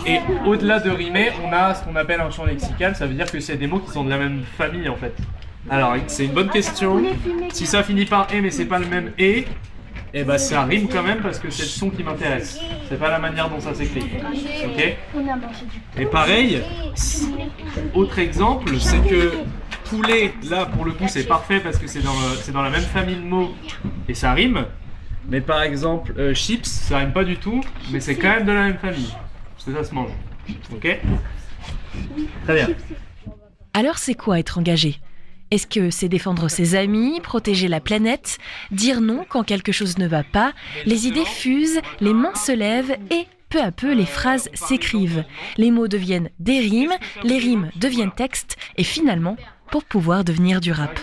et au-delà de rimer, on a ce qu'on appelle un champ lexical, ça veut dire que c'est des mots qui sont de la même famille en fait. Alors, c'est une bonne question. Si ça finit par « et » mais c'est pas le même « et », et bah ça rime quand même parce que c'est le son qui m'intéresse. C'est pas la manière dont ça s'écrit. Ok? Et pareil, autre exemple, c'est que poulet, là pour le coup c'est parfait parce que c'est dans la même famille de mots et ça rime. Mais par exemple, chips, ça rime pas du tout, mais c'est quand même de la même famille. Parce que ça se mange. Ok? Très bien. Alors c'est quoi être engagé? Est-ce que c'est défendre ses amis, protéger la planète, dire non quand quelque chose ne va pas? Les idées fusent, les mains se lèvent et peu à peu les phrases s'écrivent. Les mots deviennent des rimes, les rimes deviennent textes et finalement pour pouvoir devenir du rap.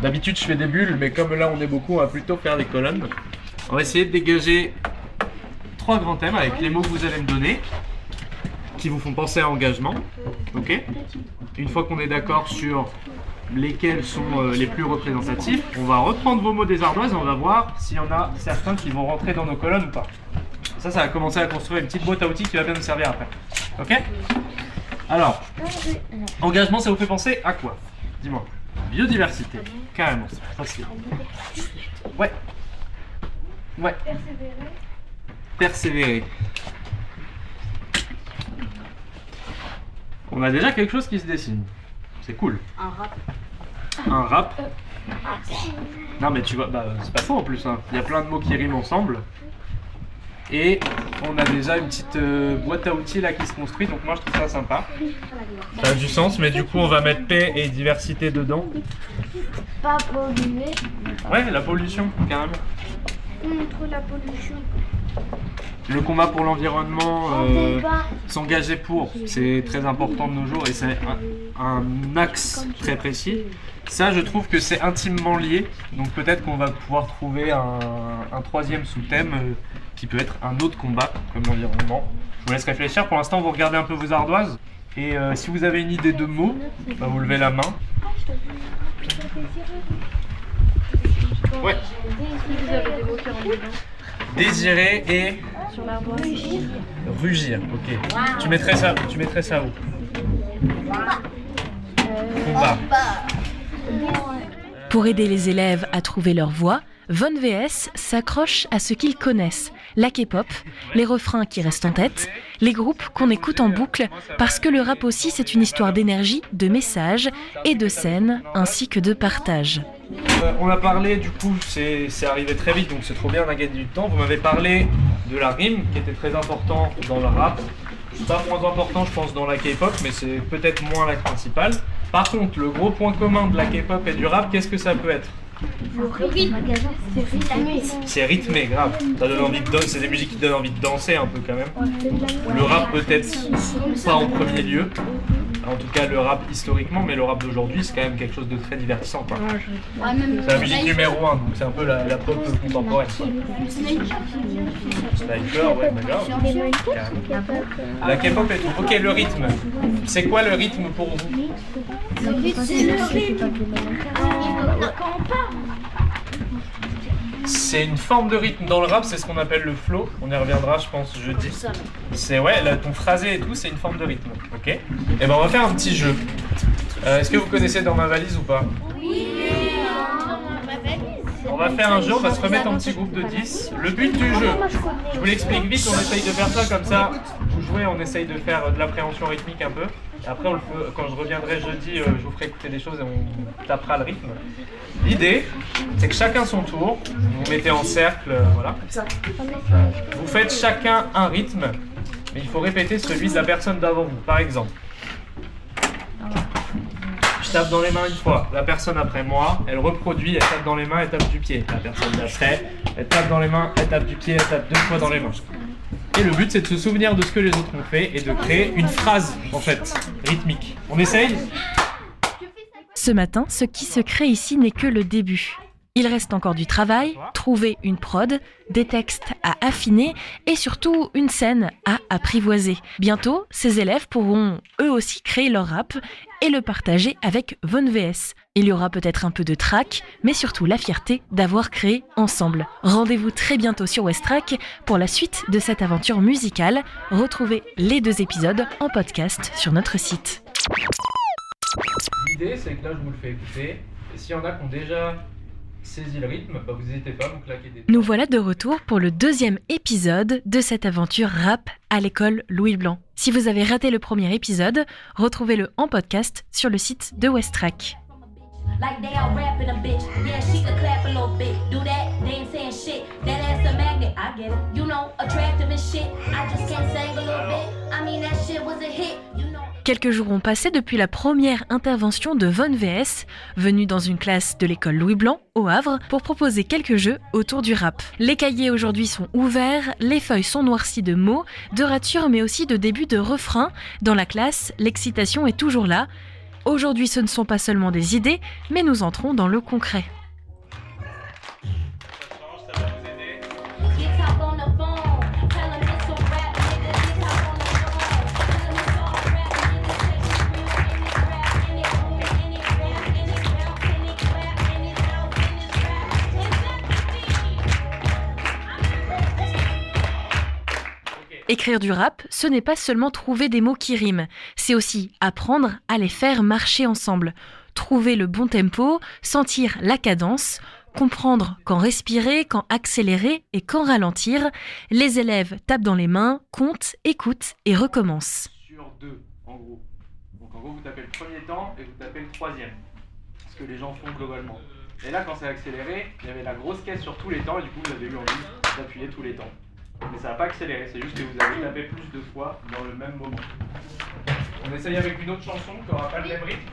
D'habitude je fais des bulles, mais comme là on est beaucoup, on va plutôt faire des colonnes. On va essayer de dégager 3 grands thèmes avec les mots que vous allez me donner, qui vous font penser à engagement. Ok? Une fois qu'on est d'accord sur lesquels sont les plus représentatifs, on va reprendre vos mots des ardoises et on va voir s'il y en a certains qui vont rentrer dans nos colonnes ou pas. Ça va commencer à construire une petite boîte à outils qui va bien nous servir après. Ok? Alors, engagement, ça vous fait penser à quoi? Dis-moi. Biodiversité, carrément, c'est facile. Ouais. Ouais. Persévérer. On a déjà quelque chose qui se dessine. C'est cool. Un rap. Un rap? Non mais tu vois, bah, c'est pas faux en plus. Hein. Il y a plein de mots qui riment ensemble. Et on a déjà une petite boîte à outils là qui se construit, donc moi je trouve ça sympa. Ça a du sens, mais du coup on va mettre paix et diversité dedans. Pas polluer. Ouais, la pollution, carrément. Contre la pollution. Le combat pour l'environnement, s'engager pour, c'est très important de nos jours et c'est un axe très précis. Ça, je trouve que c'est intimement lié, donc peut-être qu'on va pouvoir trouver un troisième sous-thème qui peut être un autre combat comme l'environnement. Je vous laisse réfléchir, pour l'instant vous regardez un peu vos ardoises et si vous avez une idée de mots, bah, vous levez la main. Ouais. Vous avez des mots qui rentrent dedans. Désirer et rugir. Ok. Tu mettrais ça où? Combat. Pour aider les élèves à trouver leur voie, Von VS s'accroche à ce qu'ils connaissent, la K-pop, les refrains qui restent en tête, les groupes qu'on écoute en boucle, parce que le rap aussi c'est une histoire d'énergie, de messages et de scènes, ainsi que de partage. On a parlé, du coup, c'est arrivé très vite, donc c'est trop bien, on a gagné du temps. Vous m'avez parlé de la rime, qui était très important dans le rap. C'est pas moins important, je pense, dans la K-pop, mais c'est peut-être moins la principale. Par contre, le gros point commun de la K-pop et du rap, qu'est-ce que ça peut être ? C'est rythmé, grave. Ça donne envie de c'est des musiques qui donnent envie de danser un peu quand même. Le rap peut-être pas en premier lieu. En tout cas le rap historiquement, mais le rap d'aujourd'hui c'est quand même quelque chose de très divertissant quoi. C'est la musique numéro 1, donc c'est un peu la pop contemporaine quoi. Sniper, ouais, d'accord. La K-pop et tout. Ok, le rythme. C'est quoi le rythme pour vous ? Le rythme, c'est le rythme. C'est une forme de rythme dans le rap, c'est ce qu'on appelle le flow. On y reviendra, je pense, jeudi. C'est ouais, là, ton phrasé et tout, c'est une forme de rythme. Ok. Et ben on va faire un petit jeu. Est-ce que vous connaissez Dans ma valise ou pas ? Oui. On va faire un jeu, on va se remettre en petit groupe de 10. Le but du jeu, je vous l'explique vite, on essaye de faire ça comme ça. Vous jouez, on essaye de faire de l'appréhension rythmique un peu. Et après, quand je reviendrai jeudi, je vous ferai écouter des choses et on tapera le rythme. L'idée, c'est que chacun son tour, vous vous mettez en cercle, voilà. Vous faites chacun un rythme, mais il faut répéter celui de la personne d'avant vous. Par exemple, je tape dans les mains une fois, la personne après moi, elle reproduit, elle tape dans les mains, elle tape du pied. La personne d'après, elle tape dans les mains, elle tape du pied, elle tape 2 fois dans les mains. Et le but, c'est de se souvenir de ce que les autres ont fait et de créer une phrase, en fait, rythmique. On essaye ? Ce matin, ce qui se crée ici n'est que le début. Il reste encore du travail, trouver une prod, des textes à affiner et surtout une scène à apprivoiser. Bientôt, ces élèves pourront eux aussi créer leur rap et le partager avec Von VS. Il y aura peut-être un peu de trac, mais surtout la fierté d'avoir créé ensemble. Rendez-vous très bientôt sur Westrack pour la suite de cette aventure musicale. Retrouvez les 2 épisodes en podcast sur notre site. L'idée, c'est que là, je vous le fais écouter. Et s'il y en a qui ont déjà saisi le rythme, bah vous n'hésitez pas à vous claquer des... Nous voilà de retour pour le 2e épisode de cette aventure rap à l'école Louis Blanc. Si vous avez raté le premier épisode, retrouvez-le en podcast sur le site de Westrack. Like they all rapping a bitch. Yeah, she could clap a little bit. Do that, they ain't saying shit. That ass a magnet, I get it. You know, attractive and shit. I just can't sing a little bit. I mean, that shit was a hit. You know. Quelques jours ont passé depuis la première intervention de Von VS, venu dans une classe de l'école Louis Blanc, au Havre, pour proposer quelques jeux autour du rap. Les cahiers aujourd'hui sont ouverts, les feuilles sont noircies de mots, de ratures, mais aussi de débuts de refrains. Dans la classe, l'excitation est toujours là. Aujourd'hui, ce ne sont pas seulement des idées, mais nous entrons dans le concret. Écrire du rap, ce n'est pas seulement trouver des mots qui riment, c'est aussi apprendre à les faire marcher ensemble, trouver le bon tempo, sentir la cadence, comprendre quand respirer, quand accélérer et quand ralentir. Les élèves tapent dans les mains, comptent, écoutent et recommencent. Sur 2, en gros. Donc en gros, vous tapez le premier temps et vous tapez le 3e. Ce que les gens font globalement. Et là, quand c'est accéléré, il y avait la grosse caisse sur tous les temps et du coup, vous avez eu envie d'appuyer tous les temps. Mais ça n'a pas accéléré, c'est juste que vous avez tapé plus de fois dans le même moment. On essaye avec une autre chanson qui n'aura pas le même rythme.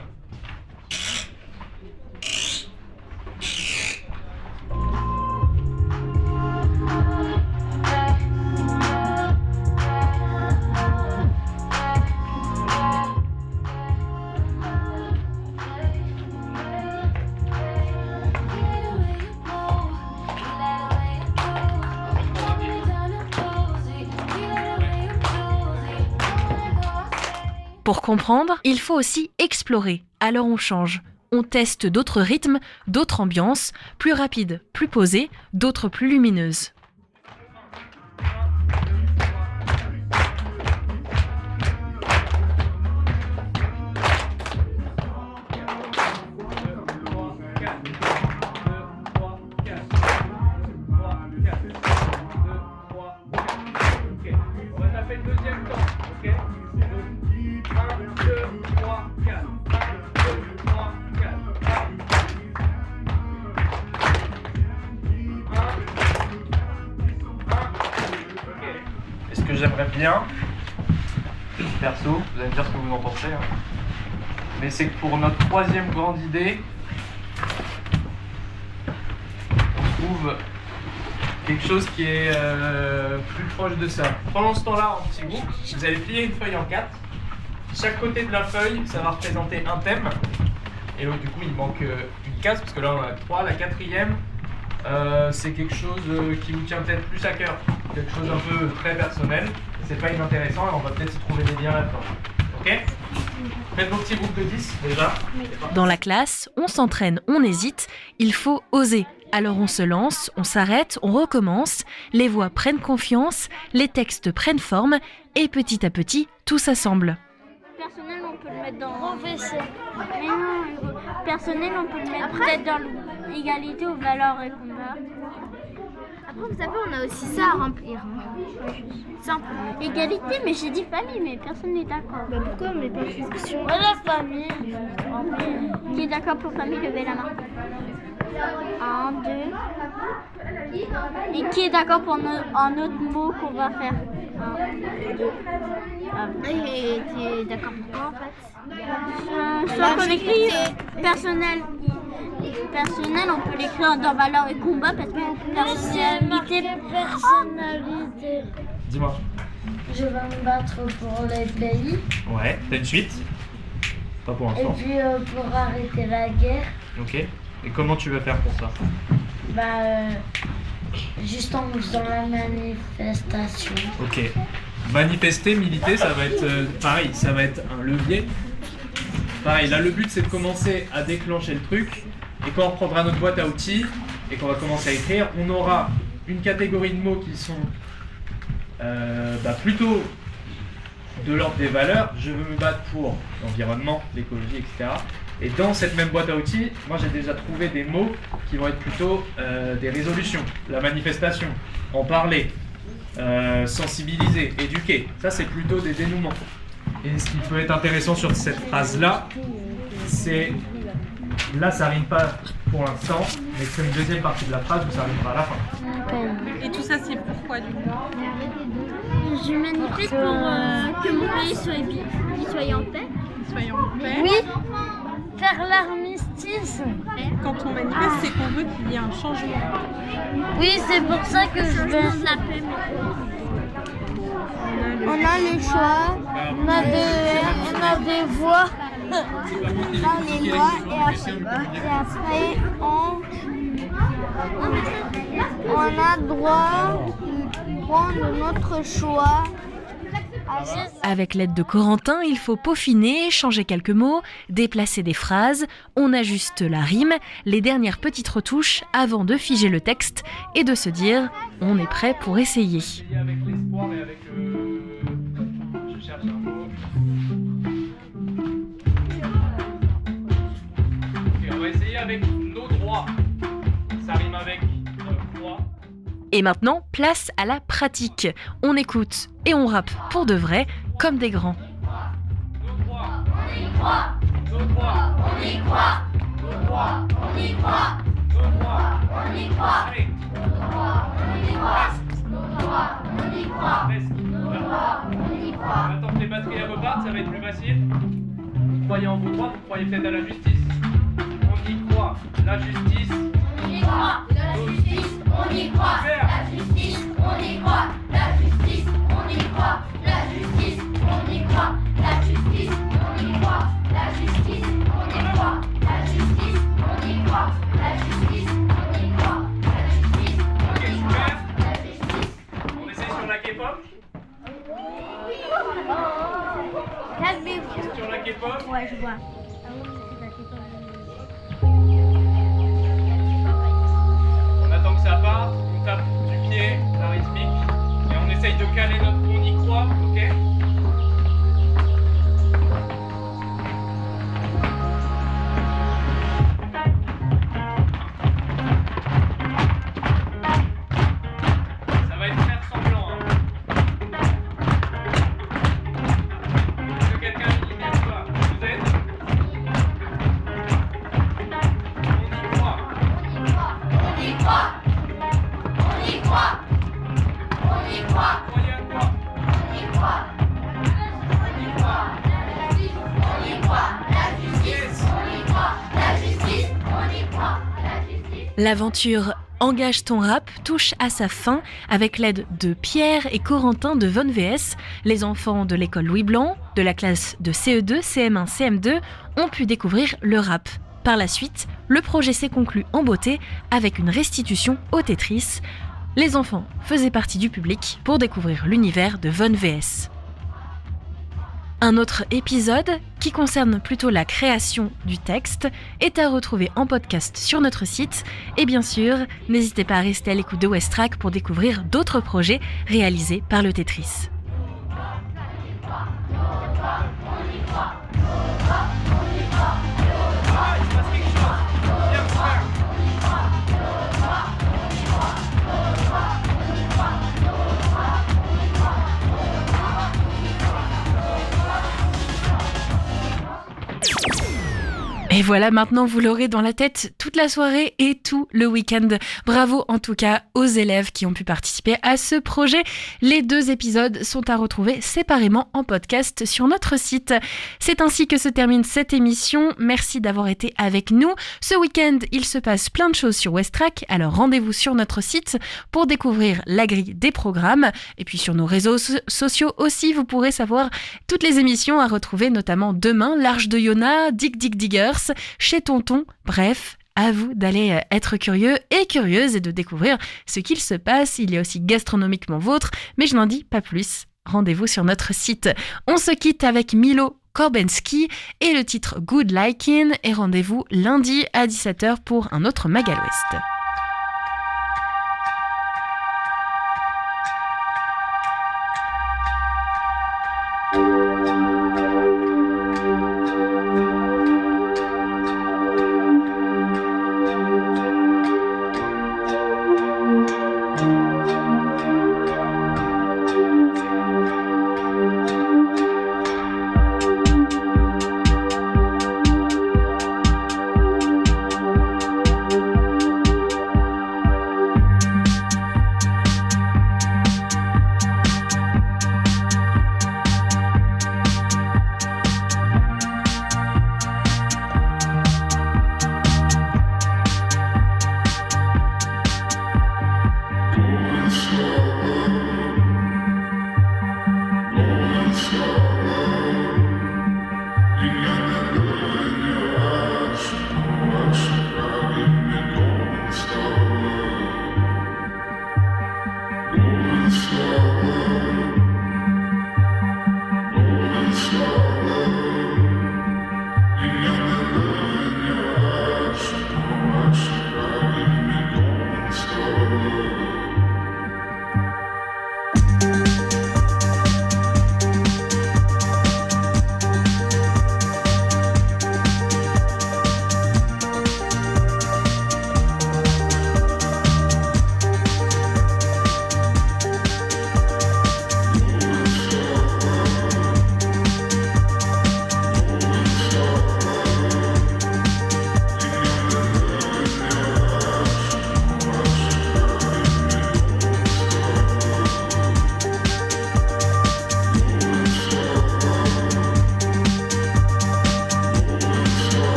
Pour comprendre, il faut aussi explorer. Alors on change. On teste d'autres rythmes, d'autres ambiances, plus rapides, plus posées, d'autres plus lumineuses. que j'aimerais bien, perso, vous allez me dire ce que vous en pensez, hein. Mais c'est que pour notre troisième grande idée, on trouve quelque chose qui est plus proche de ça. Pendant ce temps-là, en petit groupe, vous allez plier une feuille en 4. Chaque côté de la feuille, ça va représenter un thème. Et donc, du coup, il manque une case, parce que là, on en a 3. La quatrième, c'est quelque chose qui vous tient peut-être plus à cœur. Quelque chose un peu très personnel. C'est pas inintéressant, et on va peut-être y trouver des liens là-dedans. Ok ? Faites vos petits groupes de 10, déjà. Dans la classe, on s'entraîne, on hésite, il faut oser. Alors on se lance, on s'arrête, on recommence, les voix prennent confiance, les textes prennent forme, et petit à petit, tout s'assemble. Personnel, on peut le mettre dans professeur. Mais non, personnel, on peut le mettre peut-être dans l'égalité aux valeurs et combats. Après, vous savez, on a aussi ça à remplir. Simple. Égalité, mais j'ai dit famille, mais personne n'est d'accord. Bah pourquoi on met pas fonction? Voilà, famille. Qui est d'accord pour famille, levez la main. 1, 2. Et qui est d'accord pour un autre mot qu'on va faire? 1, 2. Et tu es d'accord pour quoi en fait? Soit qu'on écrit personnel. Personnel, on peut l'écrire dans valeur et combat parce que personnalité. Dis-moi. Je vais me battre pour les pays. Ouais, t'as une suite? Pas pour l'instant. Et puis pour arrêter la guerre. Ok. Et comment tu vas faire pour ça? Juste en faisant la manifestation. Ok. Manifester, militer, ça va être pareil, ça va être un levier. Pareil, là le but c'est de commencer à déclencher le truc. Et quand on reprendra notre boîte à outils et qu'on va commencer à écrire, on aura une catégorie de mots qui sont plutôt de l'ordre des valeurs. Je veux me battre pour l'environnement, l'écologie, etc. Et dans cette même boîte à outils, moi j'ai déjà trouvé des mots qui vont être plutôt des résolutions. La manifestation, en parler, sensibiliser, éduquer. Ça c'est plutôt des dénouements. Et ce qui peut être intéressant sur cette phrase-là, c'est... Là, ça rime pas pour l'instant, mais c'est une deuxième partie de la phrase où ça rimera à la fin. Et tout ça, c'est pourquoi du coup? Je manifeste pour que mon pays soit en paix. Soit en paix. Oui, faire l'armistice. Quand on manifeste, c'est qu'on veut qu'il y ait un changement. Oui, c'est pour ça que je vais... La paix, On a le choix, on a des voix. On a les lois et après on a droit de prendre notre choix. Avec l'aide de Corentin, il faut peaufiner, changer quelques mots, déplacer des phrases, on ajuste la rime, les dernières petites retouches avant de figer le texte et de se dire « on est prêt pour essayer ». Avec l'espoir et avec je cherche un mot. Ok, on va essayer avec nos droits. Ça rime avec droit. Et maintenant, place à la pratique. On écoute et on rappe pour de vrai, comme des grands. Nos droits, on y croit. Nos droits, on y croit. Nos droits, on y croit. Nos droits, on y croit. Allez. Nos droits, on y croit. Nos droits, on y croit. Nos droits, on y croit. Maintenant que les batteries repartent, ça va être plus facile. Vous croyez en vos droits, vous croyez peut-être à la justice. On y croit. La justice. On y croit. La justice, on y croit. La justice, on y croit. La justice, on y croit. La justice, on y croit. La justice, on y croit. La justice, on y croit. La justice, on y croit. La justice, on y croit. La justice, on y croit. La justice. On essaye sur la K-pop. calmez-vous. Sur la K-pop. Ouais, je vois. On attend que ça parte, on tape du pied, la rythmique, et on essaye de caler notre on y croit, ok? L'aventure Engage ton rap touche à sa fin avec l'aide de Pierre et Corentin de Von VS. Les enfants de l'école Louis Blanc, de la classe de CE2, CM1, CM2 ont pu découvrir le rap. Par la suite, le projet s'est conclu en beauté avec une restitution au Tetris. Les enfants faisaient partie du public pour découvrir l'univers de Von VS. Un autre épisode, qui concerne plutôt la création du texte, est à retrouver en podcast sur notre site. Et bien sûr, n'hésitez pas à rester à l'écoute de Westrack pour découvrir d'autres projets réalisés par le Tetris. Et voilà, maintenant vous l'aurez dans la tête toute la soirée et tout le week-end. Bravo en tout cas aux élèves qui ont pu participer à ce projet. Les 2 épisodes sont à retrouver séparément en podcast sur notre site. C'est ainsi que se termine cette émission. Merci d'avoir été avec nous. Ce week-end, il se passe plein de choses sur Westrack, alors rendez-vous sur notre site pour découvrir la grille des programmes. Et puis sur nos réseaux sociaux aussi, vous pourrez savoir toutes les émissions à retrouver, notamment demain, l'Arche de Yona, Dig Dig Diggers, chez Tonton, bref, à vous d'aller être curieux et curieuse et de découvrir ce qu'il se passe. Il y a aussi Gastronomiquement Vôtre, mais je n'en dis pas plus. Rendez-vous sur notre site. On se quitte avec Milo Korbensky et le titre Good Liking et rendez-vous lundi à 17h pour un autre Magal West.